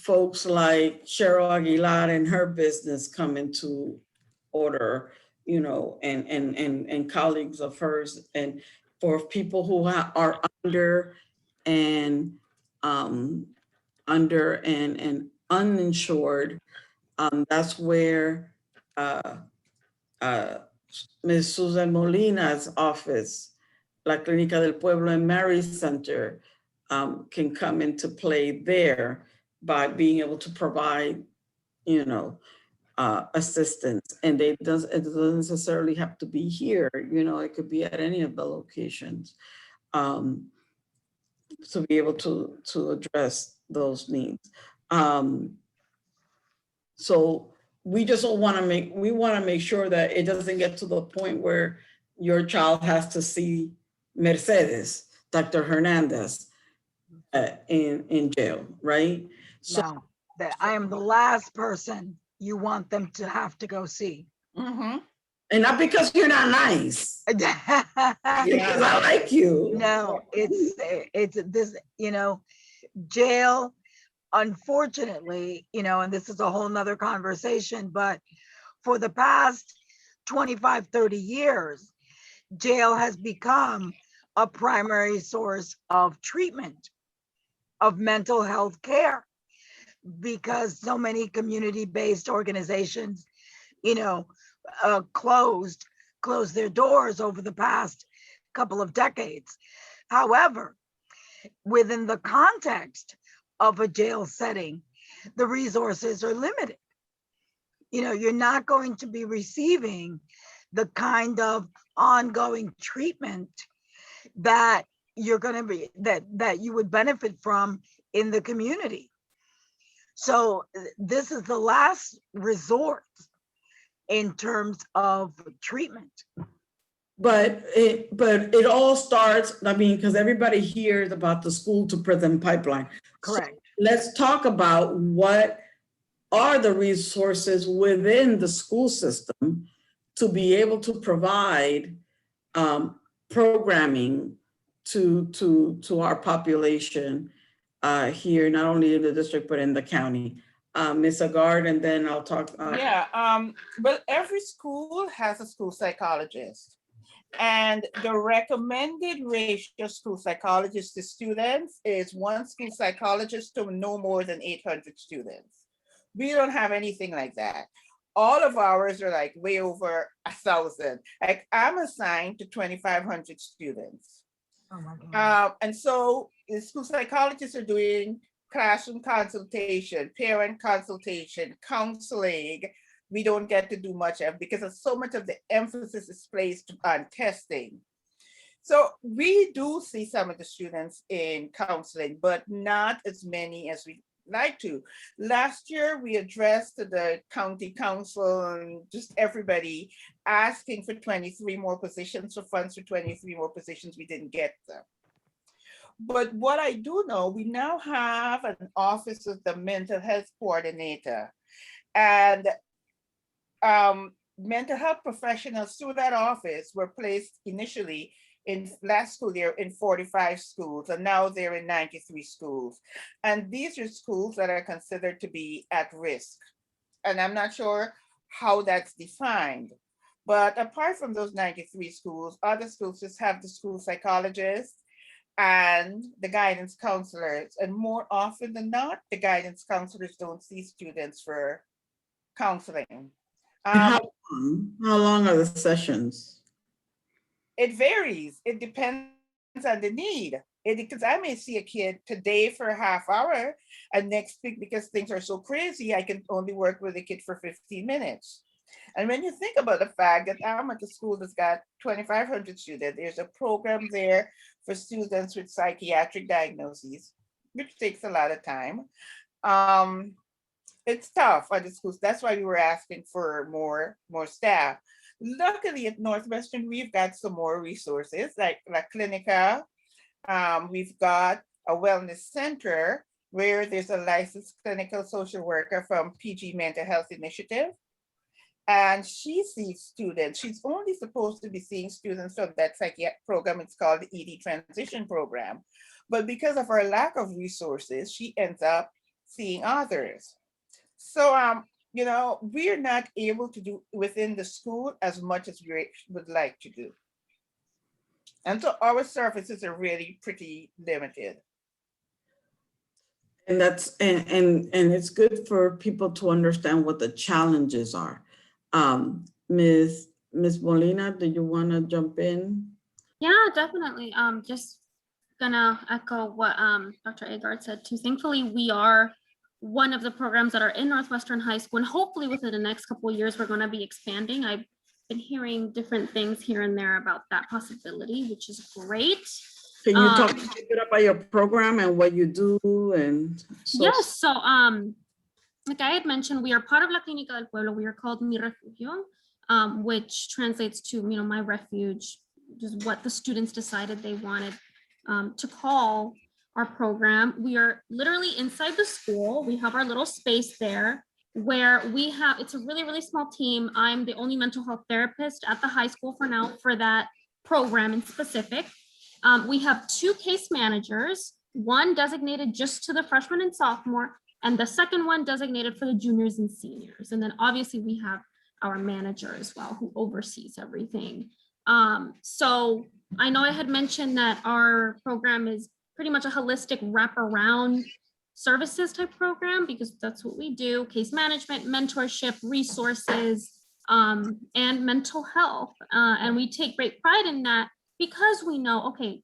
folks like Cheryl Aguilar and her business come into order, you know, and colleagues of hers, and for people who are under and uninsured, that's where Ms. Susan Molina's office, La Clínica del Pueblo and Mary Center, can come into play there by being able to provide, you know, assistance. And it doesn't necessarily have to be here, you know, it could be at any of the locations, to be able to address those needs. So we just want to make sure that it doesn't get to the point where your child has to see Mercedes, Dr. Hernandez, in jail, right? So, No, that I am the last person you want them to have to go see. Mhm. and not because you're not nice, because I like you. No, it's this, you know, jail, unfortunately, you know, and this is a whole nother conversation, but for the past 25, 30 years, jail has become a primary source of treatment, of mental health care, because so many community-based organizations, you know, closed their doors over the past couple of decades. However, within the context of a jail setting, the resources are limited. You know, you're not going to be receiving the kind of ongoing treatment that you're going to be, that you would benefit from in the community. So this is the last resort in terms of treatment. But it all starts, I mean, because everybody hears about the school to prison pipeline. Correct. So let's talk about what are the resources within the school system to be able to provide programming to our population here, not only in the district, but in the county. Ms. Agard, and then I'll talk. But every school has a school psychologist. And the recommended ratio of school psychologists to students is one school psychologist to no more than 800 students. We don't have anything like that. All of ours are like way over 1,000. Like I'm assigned to 2,500 students. Oh my God. And so the school psychologists are doing classroom consultation, parent consultation, counseling. We don't get to do much of because of so much of the emphasis is placed on testing. So we do see some of the students in counseling, but not as many as we like to. Last year, we addressed the county council and just everybody asking for 23 more positions, for funds for 23 more positions. We didn't get them. But what I do know, we now have an office of the mental health coordinator, and mental health professionals through that office were placed initially in last school year in 45 schools, and now they're in 93 schools. And these are schools that are considered to be at risk. And I'm not sure how that's defined. But apart from those 93 schools, other schools just have the school psychologists and the guidance counselors. And more often than not, the guidance counselors don't see students for counseling. How long are the sessions? It varies. It depends on the need. Because I may see a kid today for a half hour, and next week, because things are so crazy, I can only work with a kid for 15 minutes. And when you think about the fact that I'm at a school that's got 2,500 students, there's a program there for students with psychiatric diagnoses, which takes a lot of time. It's tough at the schools. That's why we were asking for more staff. Luckily at Northwestern, we've got some more resources like La Clinica. We've got a wellness center where there's a licensed clinical social worker from PG Mental Health Initiative. And she sees students. She's only supposed to be seeing students from that psychiatric program. It's called the ED Transition Program. But because of our lack of resources, she ends up seeing others. So, you know, we're not able to do within the school as much as we would like to do. And so our services are really pretty limited. And that's and it's good for people to understand what the challenges are. Ms. Molina, do you want to jump in? Yeah, definitely. Just gonna echo what Dr. Agard said too. Thankfully, we are one of the programs that are in Northwestern High School, and hopefully within the next couple of years, we're going to be expanding. I've been hearing different things here and there about that possibility, which is great. Can you talk a little bit about your program and what you do? And so yes, so like I had mentioned, we are part of La Clínica del Pueblo. We are called Mi Refugio, which translates to, you know, my refuge, just what the students decided they wanted to call our program. We are literally inside the school. We have our little space there where we have, it's a really, really small team. I'm the only mental health therapist at the high school for now for that program in specific. We have 2 case managers, one designated just to the freshman and sophomore, and the second one designated for the juniors and seniors. And then obviously we have our manager as well, who oversees everything. So I know I had mentioned that our program is pretty much a holistic wraparound services type program, because that's what we do: case management, mentorship, resources, and mental health. And we take great pride in that, because we know, okay,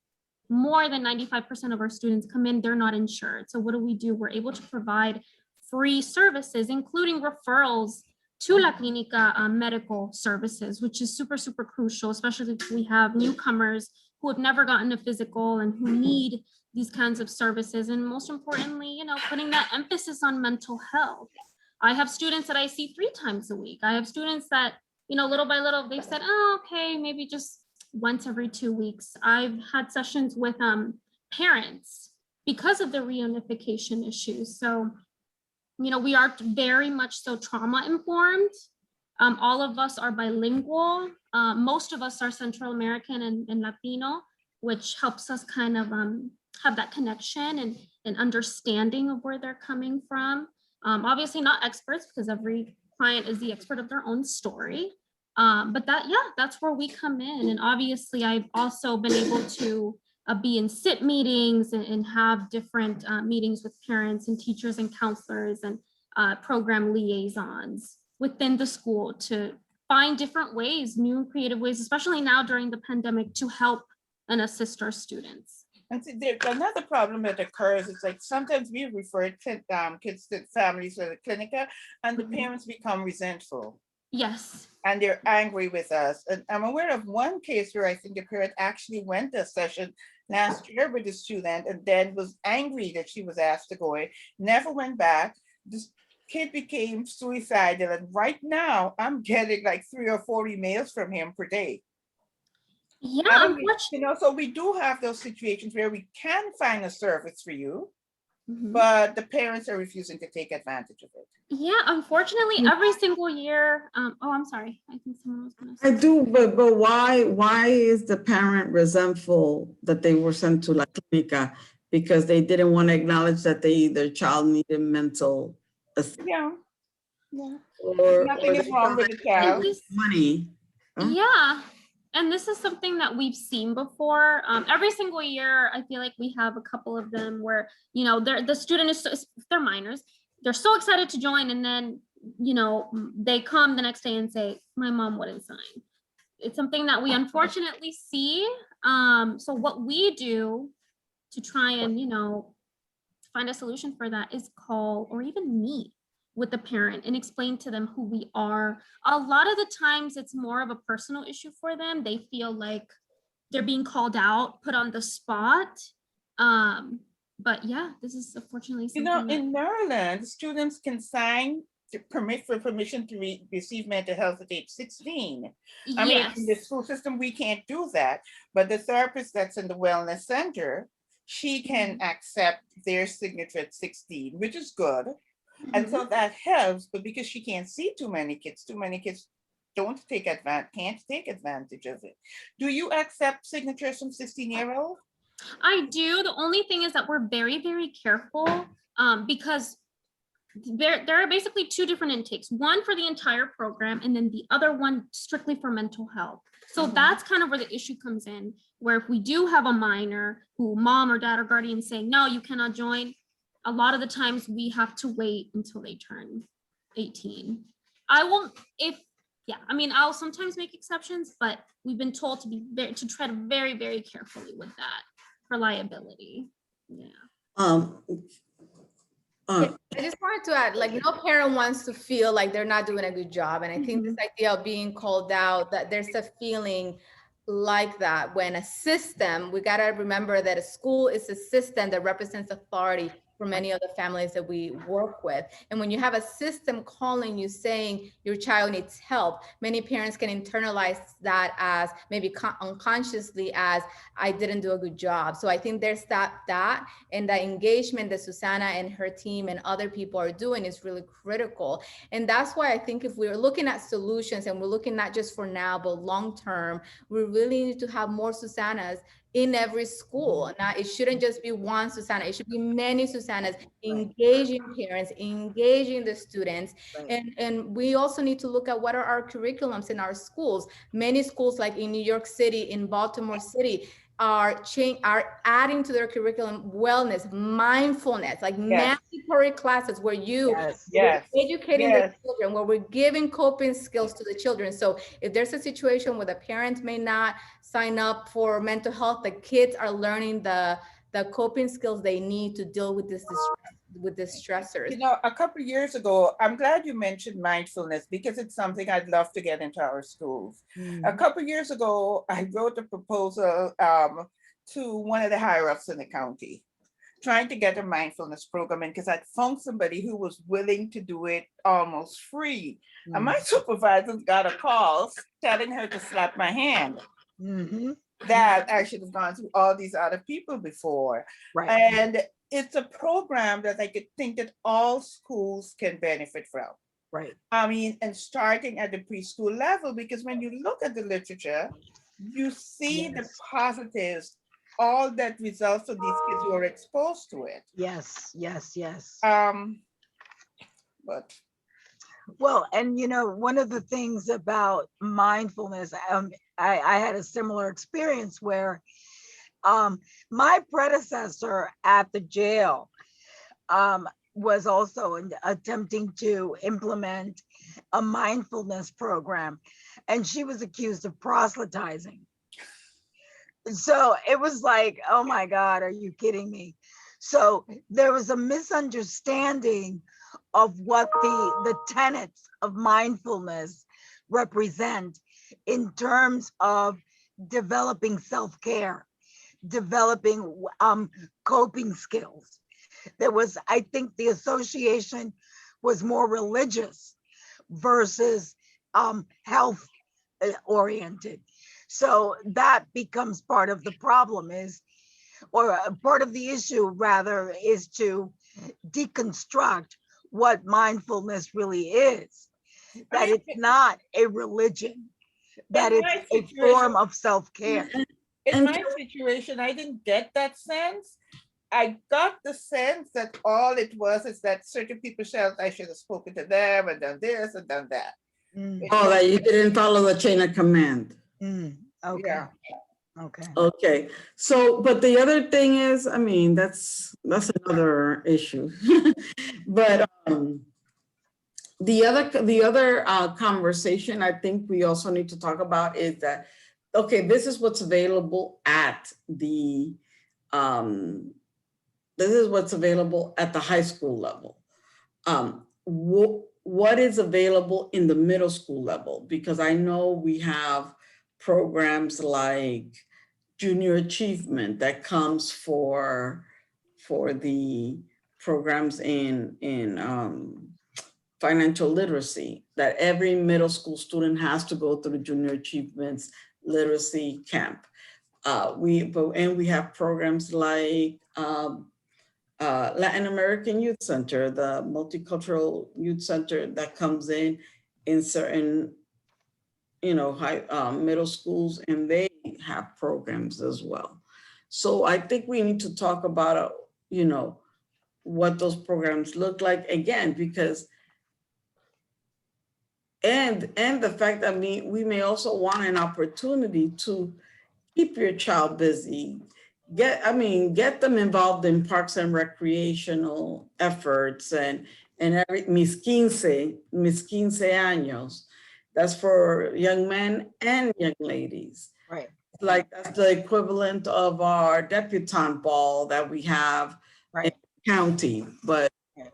more than 95% of our students come in, they're not insured. So what do? We're able to provide free services, including referrals to La Clínica medical services, which is super, super crucial, especially if we have newcomers who have never gotten a physical and who need these kinds of services. And most importantly, you know, putting that emphasis on mental health. I have students that I see 3 times a week. I have students that, you know, little by little, they've said, oh, okay, maybe just once every 2 weeks. I've had sessions with parents because of the reunification issues. So, you know, we are very much so trauma informed. All of us are bilingual. Most of us are Central American and Latino, which helps us kind of have that connection and understanding of where they're coming from. Obviously not experts, because every client is the expert of their own story. But that's where we come in. And obviously I've also been able to be in SIT meetings and have different meetings with parents and teachers and counselors and program liaisons within the school to find different ways, new creative ways, especially now during the pandemic, to help and assist our students. And see, there's another problem that occurs. It's like sometimes we refer kids to families to the Clinica, and the parents become resentful. Yes. And they're angry with us. And I'm aware of one case where I think the parent actually went to a session last year with a student and then was angry that she was asked to go in, never went back. This kid became suicidal. And right now I'm getting like 3 or 4 emails from him per day. Yeah, unfortunately, you know, so we do have those situations where we can find a service for you, but the parents are refusing to take advantage of it. Yeah, unfortunately, every single year. Oh, I'm sorry. I think someone was gonna say. I do, but why is the parent resentful that they were sent to La Clínica? Because they didn't want to acknowledge that their child needed mental assistance. Yeah. Yeah. Or nothing is wrong with the child. Money. Huh? Yeah. And this is something that we've seen before. Every single year, I feel like we have a couple of them where, you know, the student is, they're minors. They're so excited to join. And then, you know, they come the next day and say, my mom wouldn't sign. It's something that we unfortunately see. So what we do to try and, you know, find a solution for that is call or even meet with the parent and explain to them who we are. A lot of the times it's more of a personal issue for them. They feel like they're being called out, put on the spot. But yeah, this is unfortunately something. You know, in Maryland, students can sign to permission to receive mental health at age 16. I mean, in the school system, we can't do that, but the therapist that's in the wellness center, she can accept their signature at 16, which is good. And so that helps, but because she can't see too many kids can't take advantage of it. Do you accept signatures from 16-year-olds? I do. The only thing is that we're very, very careful because there are basically two different intakes, one for the entire program and then the other one strictly for mental health. So that's kind of where the issue comes in, where if we do have a minor who mom or dad or guardian saying, no, you cannot join, a lot of the times we have to wait until they turn 18. I'll sometimes make exceptions, but we've been told to tread very, very carefully with that for liability. Yeah. I just wanted to add, like, no parent wants to feel like they're not doing a good job. And I think this idea of being called out, that there's a feeling like that when a system, we got to remember that a school is a system that represents authority for many of the families that we work with. And when you have a system calling you saying your child needs help, many parents can internalize that as maybe unconsciously as I didn't do a good job. So I think there's that and the engagement that Susana and her team and other people are doing is really critical. And that's why I think if we're looking at solutions and we're looking not just for now, but long-term, we really need to have more Susanas in every school. Now, it shouldn't just be one Susana, it should be many Susanas engaging parents, engaging the students. And we also need to look at what are our curriculums in our schools. Many schools, like in New York City, in Baltimore City, are adding to their curriculum wellness, mindfulness, like mandatory classes where you are educating the children, where we're giving coping skills to the children. So if there's a situation where the parents may not sign up for mental health, the kids are learning the coping skills they need to deal with this stressors. You know, a couple of years ago, I'm glad you mentioned mindfulness because it's something I'd love to get into our schools. A couple of years ago, I wrote a proposal to one of the higher ups in the county, trying to get a mindfulness program in because I'd found somebody who was willing to do it almost free. And my supervisor got a call telling her to slap my hand. That I should have gone through all these other people before. And it's a program that I could think that all schools can benefit from. I mean, and starting at the preschool level, because when you look at the literature, you see the positives, all that results of these kids who are exposed to it. But well, and you know, one of the things about mindfulness, I had a similar experience where my predecessor at the jail was also attempting to implement a mindfulness program, and she was accused of proselytizing. So it was like, oh my God, are you kidding me? So there was a misunderstanding of what the tenets of mindfulness represent in terms of developing self-care, developing coping skills. There was, I think the association was more religious versus health oriented. So that becomes part of the problem or part of the issue rather, is to deconstruct what mindfulness really is. That it's not a religion, that it's a form of self-care. In my situation, I didn't get that sense. I got the sense that all it was is that certain people felt I should have spoken to them and done this and done that. Oh, that you didn't follow the chain of command. Okay. So, but the other thing is, I mean, that's another issue. But the other conversation I think we also need to talk about is that, okay, this is what's available at the high school level. What is available in the middle school level? Because I know we have programs like Junior Achievement that comes for the programs in financial literacy, that every middle school student has to go through Junior Achievements literacy camp. We have programs like Latin American Youth Center, the Multicultural Youth Center that comes in certain, high middle schools, and they have programs as well. So I think we need to talk about, what those programs look like, again, because and the fact that we may also want an opportunity to keep your child busy, get them involved in parks and recreational efforts and every mis 15 años. That's for young men and young ladies. Right. Like that's the equivalent of our debutante ball that we have in the county, but for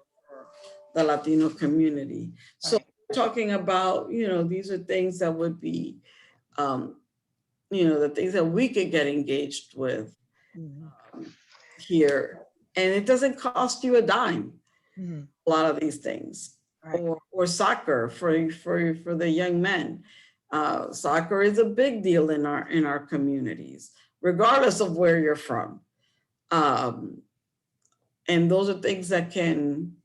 the Latino community. So we're talking about, these are things that would be, the things that we could get engaged with here. And it doesn't cost you a dime, a lot of these things. Or soccer for the young men. Soccer is a big deal in our communities, regardless of where you're from. And those are things that can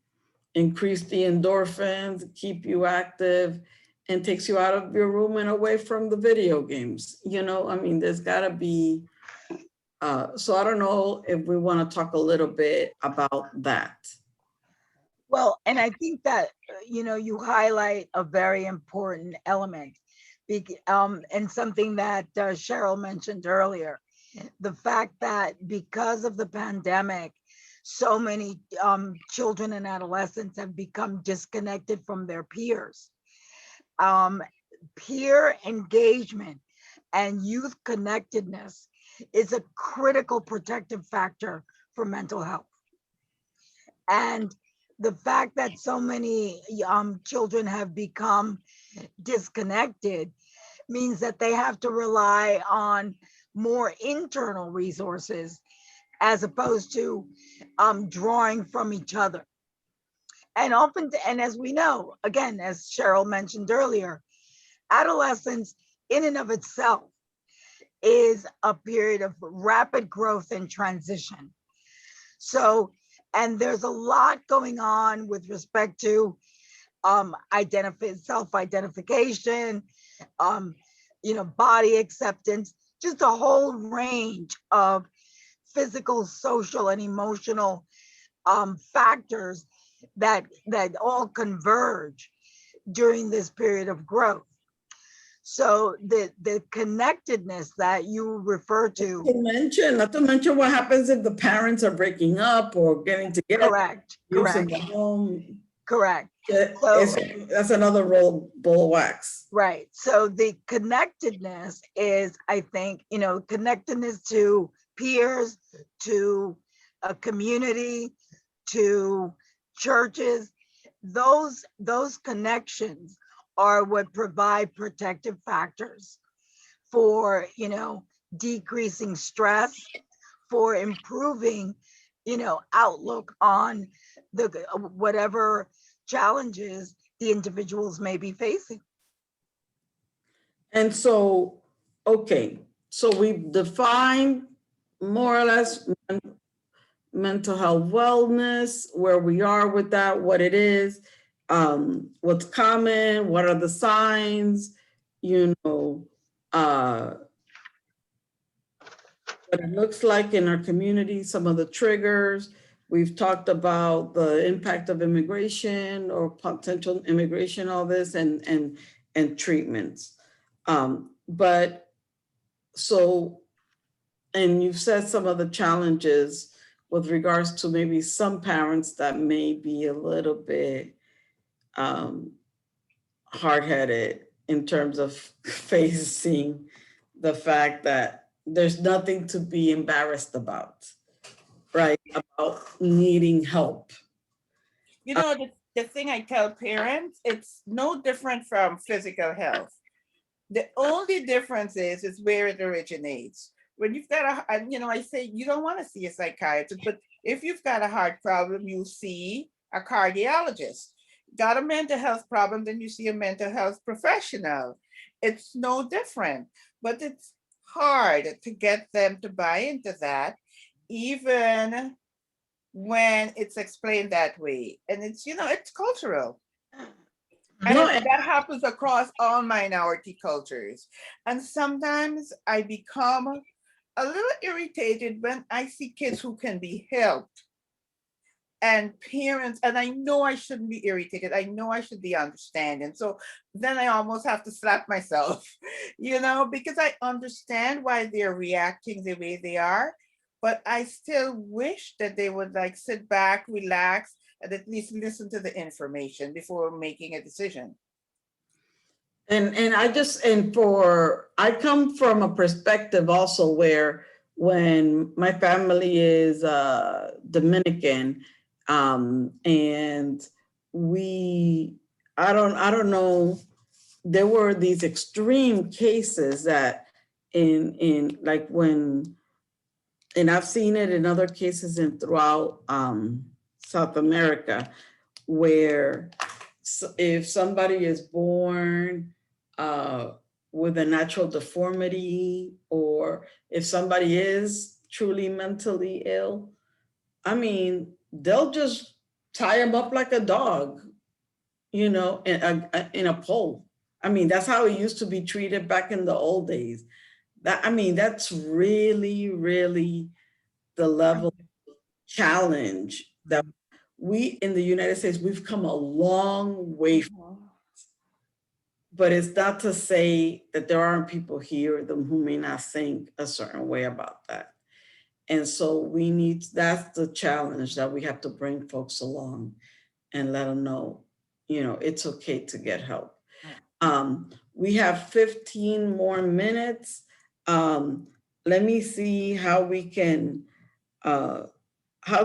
increase the endorphins, keep you active, and takes you out of your room and away from the video games. There's gotta be, so I don't know if we wanna talk a little bit about that. Well, and I think that, you highlight a very important element, and something that Cheryl mentioned earlier, the fact that because of the pandemic, so many children and adolescents have become disconnected from their peers. Peer engagement and youth connectedness is a critical protective factor for mental health. And the fact that so many children have become disconnected means that they have to rely on more internal resources as opposed to drawing from each other. And often, and as we know, again, as Cheryl mentioned earlier, adolescence in and of itself is a period of rapid growth and transition. So, and there's a lot going on with respect to self-identification, body acceptance, just a whole range of physical, social, and emotional factors that all converge during this period of growth. So the connectedness that you refer to. Not to mention what happens if the parents are breaking up or getting together. Correct. In the home. Correct. So, that's another ball of wax. Right. So the connectedness is, I think, connectedness to peers, to a community, to churches. Those connections are what provide protective factors for, decreasing stress, for improving, outlook on the whatever challenges the individuals may be facing. And so, okay, so we've defined more or less mental health wellness, where we are with that, what it is, what's common, what are the signs, what it looks like in our community, some of the triggers. We've talked about the impact of immigration or potential immigration, all this, and treatments. But so, and you've said some of the challenges with regards to maybe some parents that may be a little bit hard-headed in terms of facing the fact that there's nothing to be embarrassed about, right? About needing help. The thing I tell parents, it's no different from physical health. The only difference is where it originates. When you've got I say you don't want to see a psychiatrist, but if you've got a heart problem, you see a cardiologist. Got a mental health problem, then you see a mental health professional. It's no different, but it's hard to get them to buy into that, even when it's explained that way. And it's, it's cultural. And that happens across all minority cultures. And sometimes I become a little irritated when I see kids who can be helped and parents, and I know I shouldn't be irritated. I know I should be understanding. So then I almost have to slap myself, you know, because I understand why they're reacting the way they are, but I still wish that they would like sit back, relax, and at least listen to the information before making a decision. And I come from a perspective also where when my family is Dominican, and I don't know, there were these extreme cases that in like when, and I've seen it in other cases and throughout South America, where if somebody is born with a natural deformity, or if somebody is truly mentally ill, I mean, they'll just tie them up like a dog, you know, in a pole. I mean, that's how it used to be treated back in the old days. I mean, that's really, really the level of challenge that we in the United States, we've come a long way from. But it's not to say that there aren't people here who may not think a certain way about that. And so that's the challenge, that we have to bring folks along and let them know, you know, it's okay to get help. We have 15 more minutes. Let me see how we can, how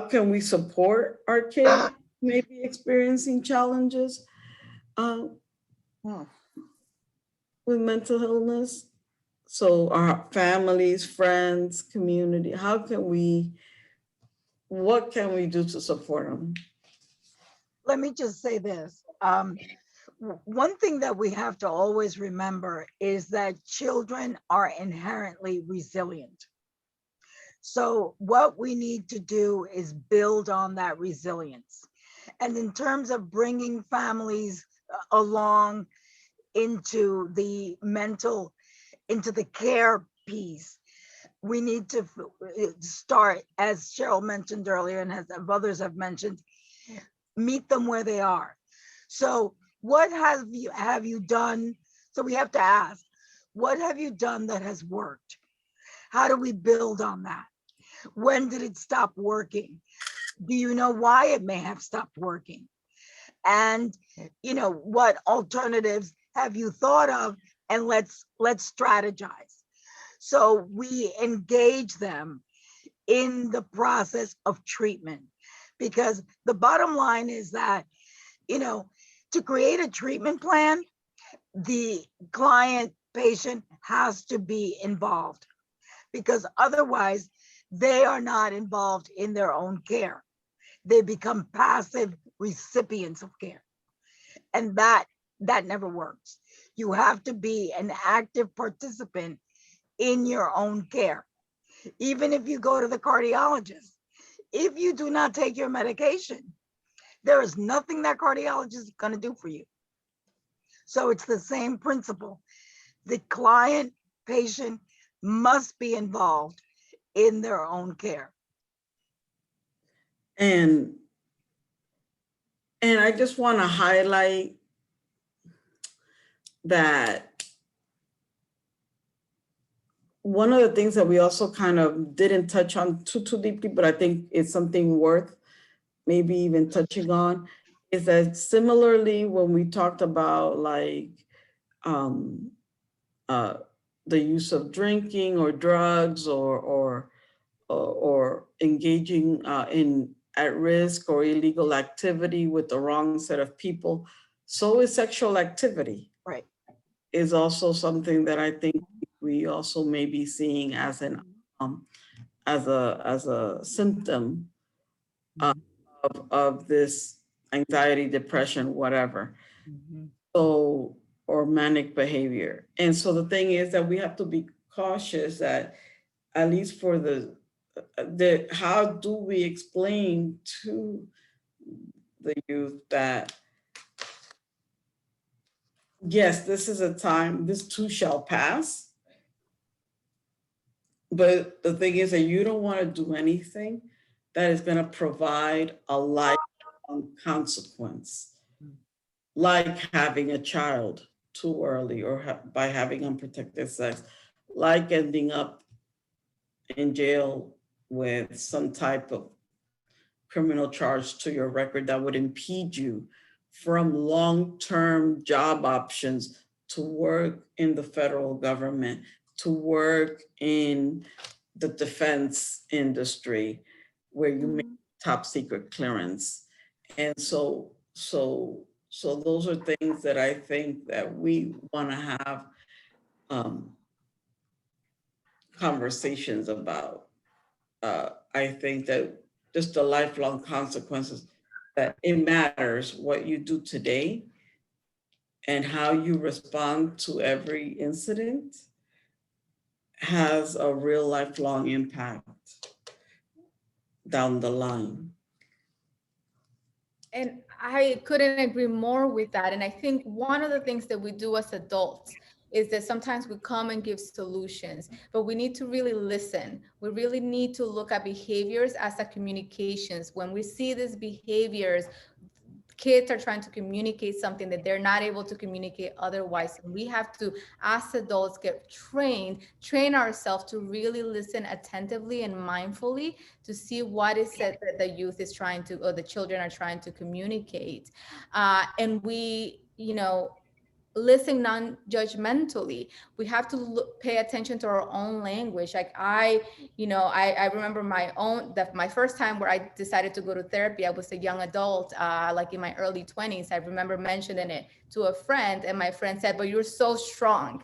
can we support our kids who may be experiencing challenges with mental illness. So our families, friends, community, what can we do to support them? Let me just say this. One thing that we have to always remember is that children are inherently resilient. So what we need to do is build on that resilience. And in terms of bringing families along into the care piece, we need to start, as Cheryl mentioned earlier, and as others have mentioned, meet them where they are. So what have you done? So we have to ask, what have you done that has worked? How do we build on that? When did it stop working? Do you know why it may have stopped working? And you know, what alternatives have you thought of? And let's strategize. So we engage them in the process of treatment, because the bottom line is that, you know, to create a treatment plan, the client patient has to be involved, because otherwise they are not involved in their own care. They become passive recipients of care. And that never works. You have to be an active participant in your own care. Even if you go to the cardiologist, if you do not take your medication, there is nothing that cardiologist is going to do for you. So it's the same principle. The client patient must be involved in their own care. And I just want to highlight that one of the things that we also kind of didn't touch on too deeply, but I think it's something worth maybe even touching on, is that similarly when we talked about like the use of drinking or drugs or engaging in at risk or illegal activity with the wrong set of people, so is sexual activity. Right. Is also something that I think we also may be seeing as an as a symptom of this anxiety, depression, whatever. So, or manic behavior. And so the thing is that we have to be cautious that, at least for the how do we explain to the youth that, yes, this is a time, this too shall pass. But the thing is that you don't want to do anything that is going to provide a lifelong consequence, like having a child too early or by having unprotected sex, like ending up in jail with some type of criminal charge to your record that would impede you from long-term job options to work in the federal government, to work in the defense industry where you make top secret clearance. And so those are things that I think that we want to have conversations about. I think that just the lifelong consequences, that it matters what you do today and how you respond to every incident has a real lifelong impact down the line. And I couldn't agree more with that. And I think one of the things that we do as adults is that sometimes we come and give solutions, but we need to really listen. We really need to look at behaviors as a communications. When we see these behaviors, kids are trying to communicate something that they're not able to communicate otherwise. And we have to, as adults, train ourselves to really listen attentively and mindfully to see what is it that the youth is trying to, or the children are trying to communicate. And we, listen non-judgmentally. We have to pay attention to our own language. Like I remember my first time where I decided to go to therapy. I was a young adult, like in my early 20s. I remember mentioning it to a friend, and my friend said, "But you're so strong.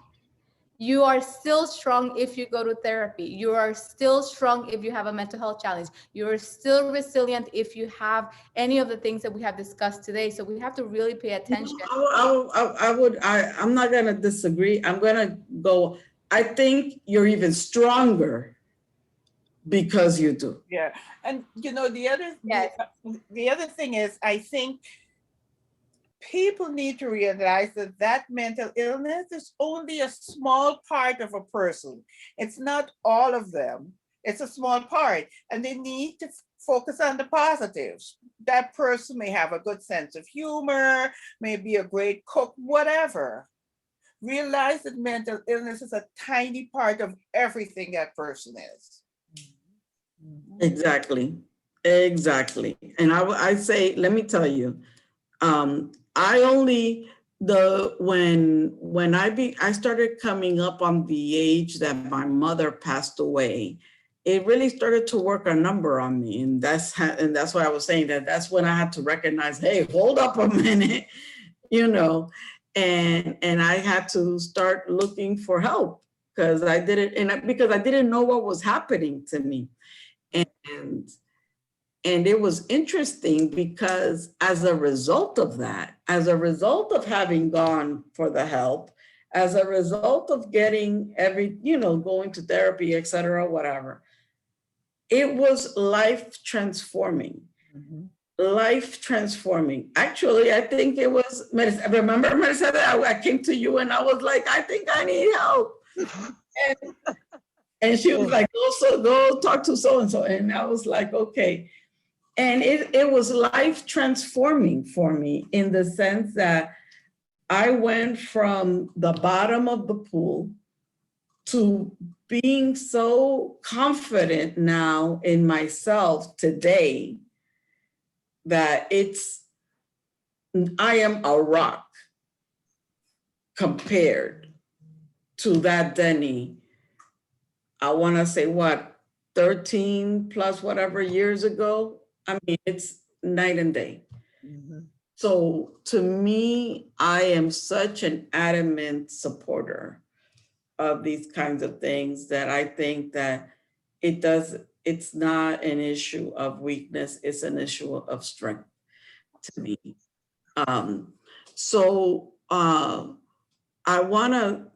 You are still strong if you go to therapy. You are still strong if you have a mental health challenge. You are still resilient if you have any of the things that we have discussed today." So we have to really pay attention. I'm not going to disagree. I'm going to go, I think you're even stronger because you do. Yeah. And the other thing is, I think people need to realize that mental illness is only a small part of a person. It's not all of them. It's a small part, and they need to focus on the positives. That person may have a good sense of humor, may be a great cook, whatever. Realize that mental illness is a tiny part of everything that person is. Exactly. And I say, let me tell you, when I started coming up on the age that my mother passed away, it really started to work a number on me. And that's why I was saying that's when I had to recognize, hey, hold up a minute, and I had to start looking for help because I didn't know what was happening to me. And it was interesting because as a result of that, as a result of having gone for the help, as a result of getting going to therapy, et cetera, whatever, it was life transforming. Mm-hmm. Life transforming. Actually, I think it was, remember Mercedes, I came to you and I was like, I think I need help. And she was like, go talk to so-and-so. And I was like, okay. And it was life transforming for me in the sense that I went from the bottom of the pool to being so confident now in myself today that I am a rock compared to that Deni. I want to say 13 plus whatever years ago. I mean, it's night and day. Mm-hmm. So to me, I am such an adamant supporter of these kinds of things that I think that it's not an issue of weakness, it's an issue of strength to me. So I want to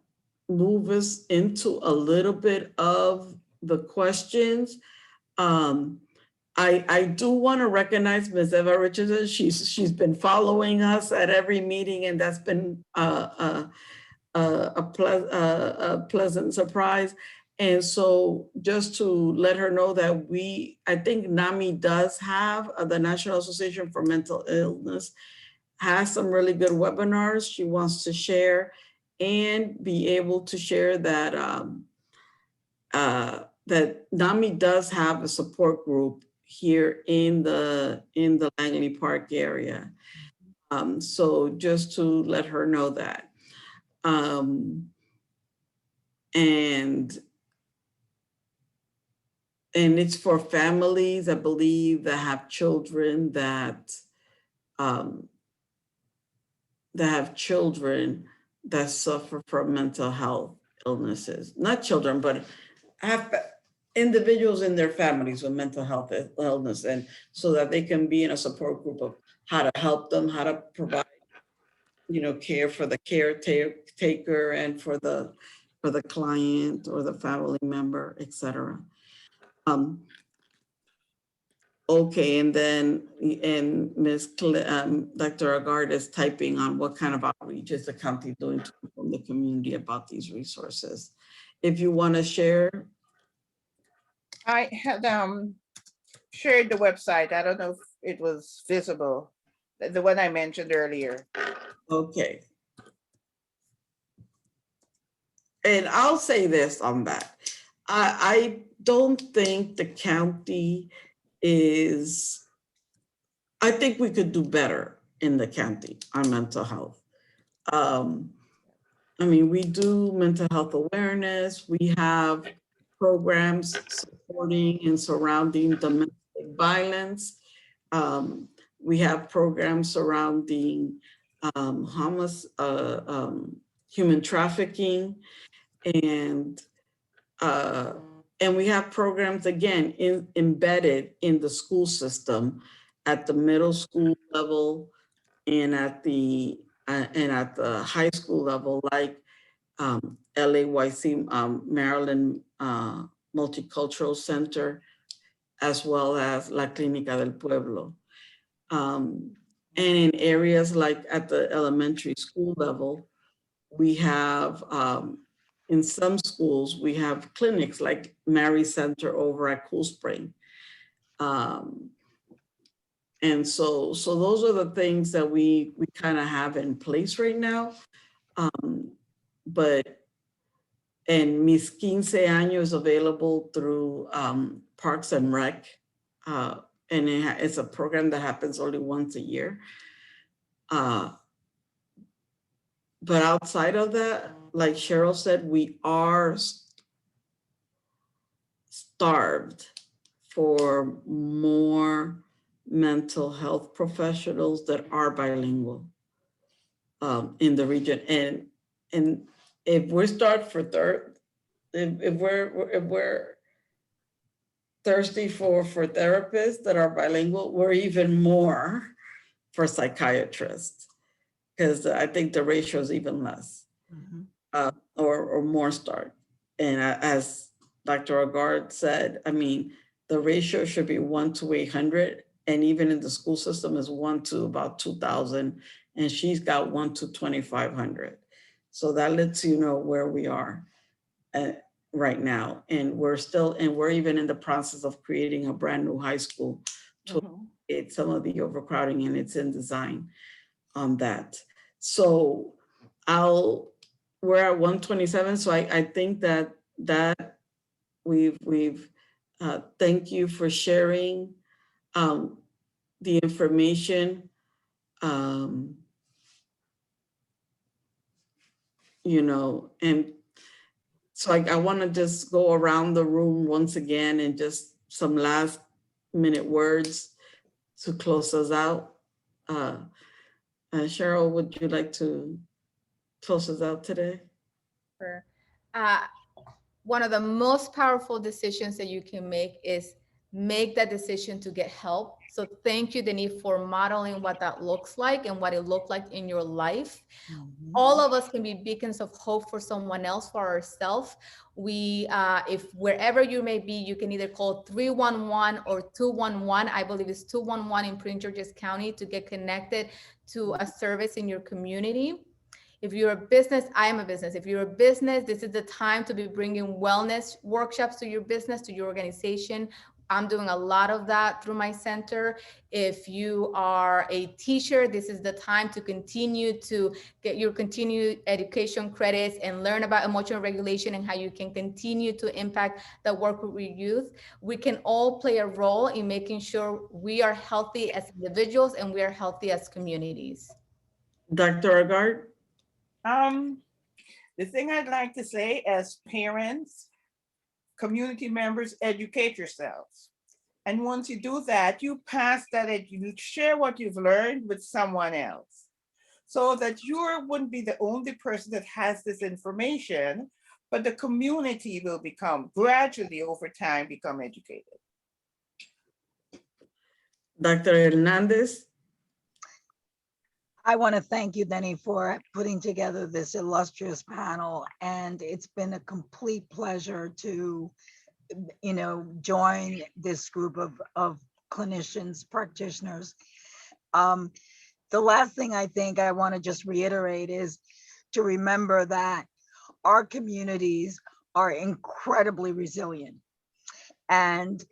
move us into a little bit of the questions. I do want to recognize Ms. Eva Richardson. She's been following us at every meeting, and that's been a pleasant surprise. And so just to let her know that I think NAMI does have, the National Association for Mental Illness, has some really good webinars she wants to share, and be able to share that that NAMI does have a support group here in the Langley Park area. So just to let her know that. And it's for families, I believe, that have children that suffer from mental health illnesses. Not children, but have individuals in their families with mental health illness, and so that they can be in a support group of how to help them, how to provide, care for the caretaker and for the client or the family member, etc. Okay, and then Dr. Agard is typing on what kind of outreach is the county doing to inform the community about these resources. If you want to share. I had shared the website. I don't know if it was visible, the one I mentioned earlier. Okay. And I'll say this on that. I don't think the county I think we could do better in the county on mental health. I mean, we do mental health awareness. We have programs supporting and surrounding domestic violence. We have programs surrounding human trafficking, and we have programs, again, embedded in the school system at the middle school level and at the high school level, like LAYC, Maryland Multicultural Center, as well as La Clinica del Pueblo. And in areas like at the elementary school level, we have, in some schools, we have clinics like Mary Center over at Cool Spring. And so those are the things that we kind of have in place right now. And Mis 15 Años is available through Parks and Rec. And it's a program that happens only once a year. But outside of that, like Cheryl said, we are starved for more mental health professionals that are bilingual in the region. And if we're starved for if we're thirsty for therapists that are bilingual, we're even more for psychiatrists, because I think the ratio is even less, or more starved. And as Dr. Agard said, I mean, the ratio should be 1 to 800, and even in the school system is 1 to about 2,000, and she's got 1 to 2,500. So that lets you know where we are right now. And we're even in the process of creating a brand new high school to get some of the overcrowding, and it's in design on that. So we're at 127. So I think that we've thank you for sharing the information. And so I want to just go around the room once again and just some last minute words to close us out. Cheryl, would you like to close us out today? Sure. One of the most powerful decisions that you can make is make that decision to get help. So thank you, Deni, for modeling what that looks like and what it looked like in your life. All of us can be beacons of hope for someone else, for ourselves. If wherever you may be, you can either call 311 or 211. I believe it's 211 in Prince George's County to get connected to a service in your community. If you're a business, I am a business. If you're a business, this is the time to be bringing wellness workshops to your business, to your organization. I'm doing a lot of that through my center. If you are a teacher, this is the time to continue to get your continued education credits and learn about emotional regulation and how you can continue to impact the work with youth. We can all play a role in making sure we are healthy as individuals and we are healthy as communities. Dr. Agard? The thing I'd like to say, as parents, community members, educate yourselves. And once you do that, you pass that, you share what you've learned with someone else, so that you wouldn't be the only person that has this information, but the community will become, gradually over time, become educated. Dr. Hernandez? I want to thank you, Deni, for putting together this illustrious panel. And it's been a complete pleasure to, join this group of clinicians, practitioners. The last thing I think I want to just reiterate is to remember that our communities are incredibly resilient. And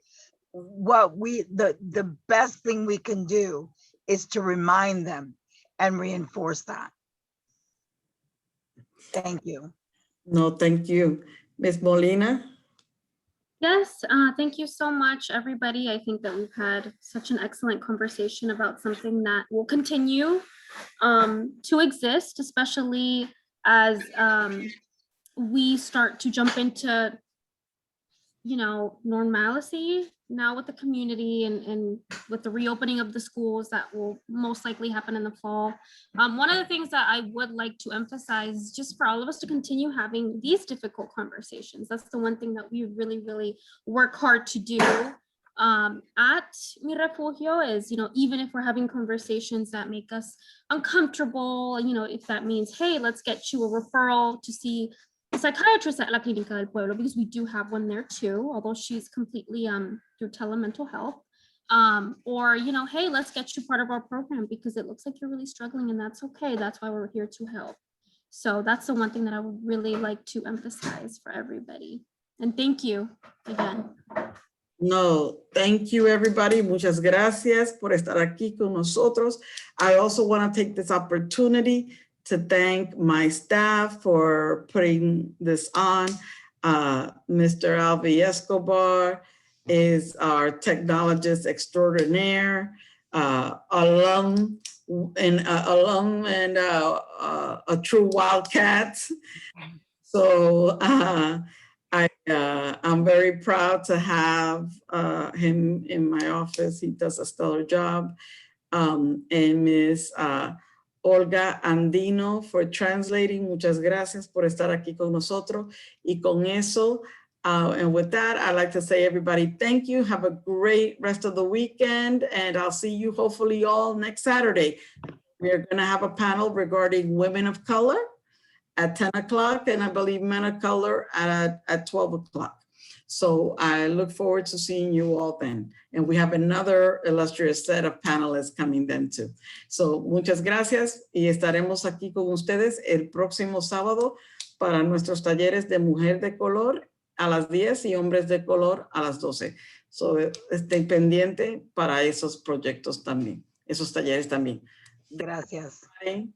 the best thing we can do is to remind them and reinforce that. Thank you. No, thank you. Ms. Molina? Yes, thank you so much, everybody. I think that we've had such an excellent conversation about something that will continue to exist, especially as we start to jump into, normalcy now with the community and with the reopening of the schools that will most likely happen in the fall. One of the things that I would like to emphasize, just for all of us to continue having these difficult conversations. That's the one thing that we really, really work hard to do at Mi Refugio is, even if we're having conversations that make us uncomfortable, if that means, hey, let's get you a referral to see a psychiatrist at La Clinica del Pueblo, because we do have one there too, although she's completely through telemental health. Or, hey, let's get you part of our program because it looks like you're really struggling, and that's okay. That's why we're here to help. So that's the one thing that I would really like to emphasize for everybody. And thank you again. No, thank you, everybody. Muchas gracias por estar aquí con nosotros. I also want to take this opportunity to thank my staff for putting this on. Mr. Alvi Escobar is our technologist extraordinaire, alum and a true wildcat. So I'm very proud to have him in my office. He does a stellar job. And Ms. Olga Andino for translating. Muchas gracias por estar aquí con nosotros. Y con eso, and with that, I'd like to say, everybody, thank you. Have a great rest of the weekend, and I'll see you hopefully all next Saturday. We're going to have a panel regarding women of color at 10 o'clock, and I believe men of color at 12 o'clock. So I look forward to seeing you all then. And we have another illustrious set of panelists coming then too. So muchas gracias y estaremos aquí con ustedes el próximo sábado para nuestros talleres de mujer de color a las 10 y hombres de color a las 12. So estén pendiente para esos proyectos también, esos talleres también. Gracias. Bye.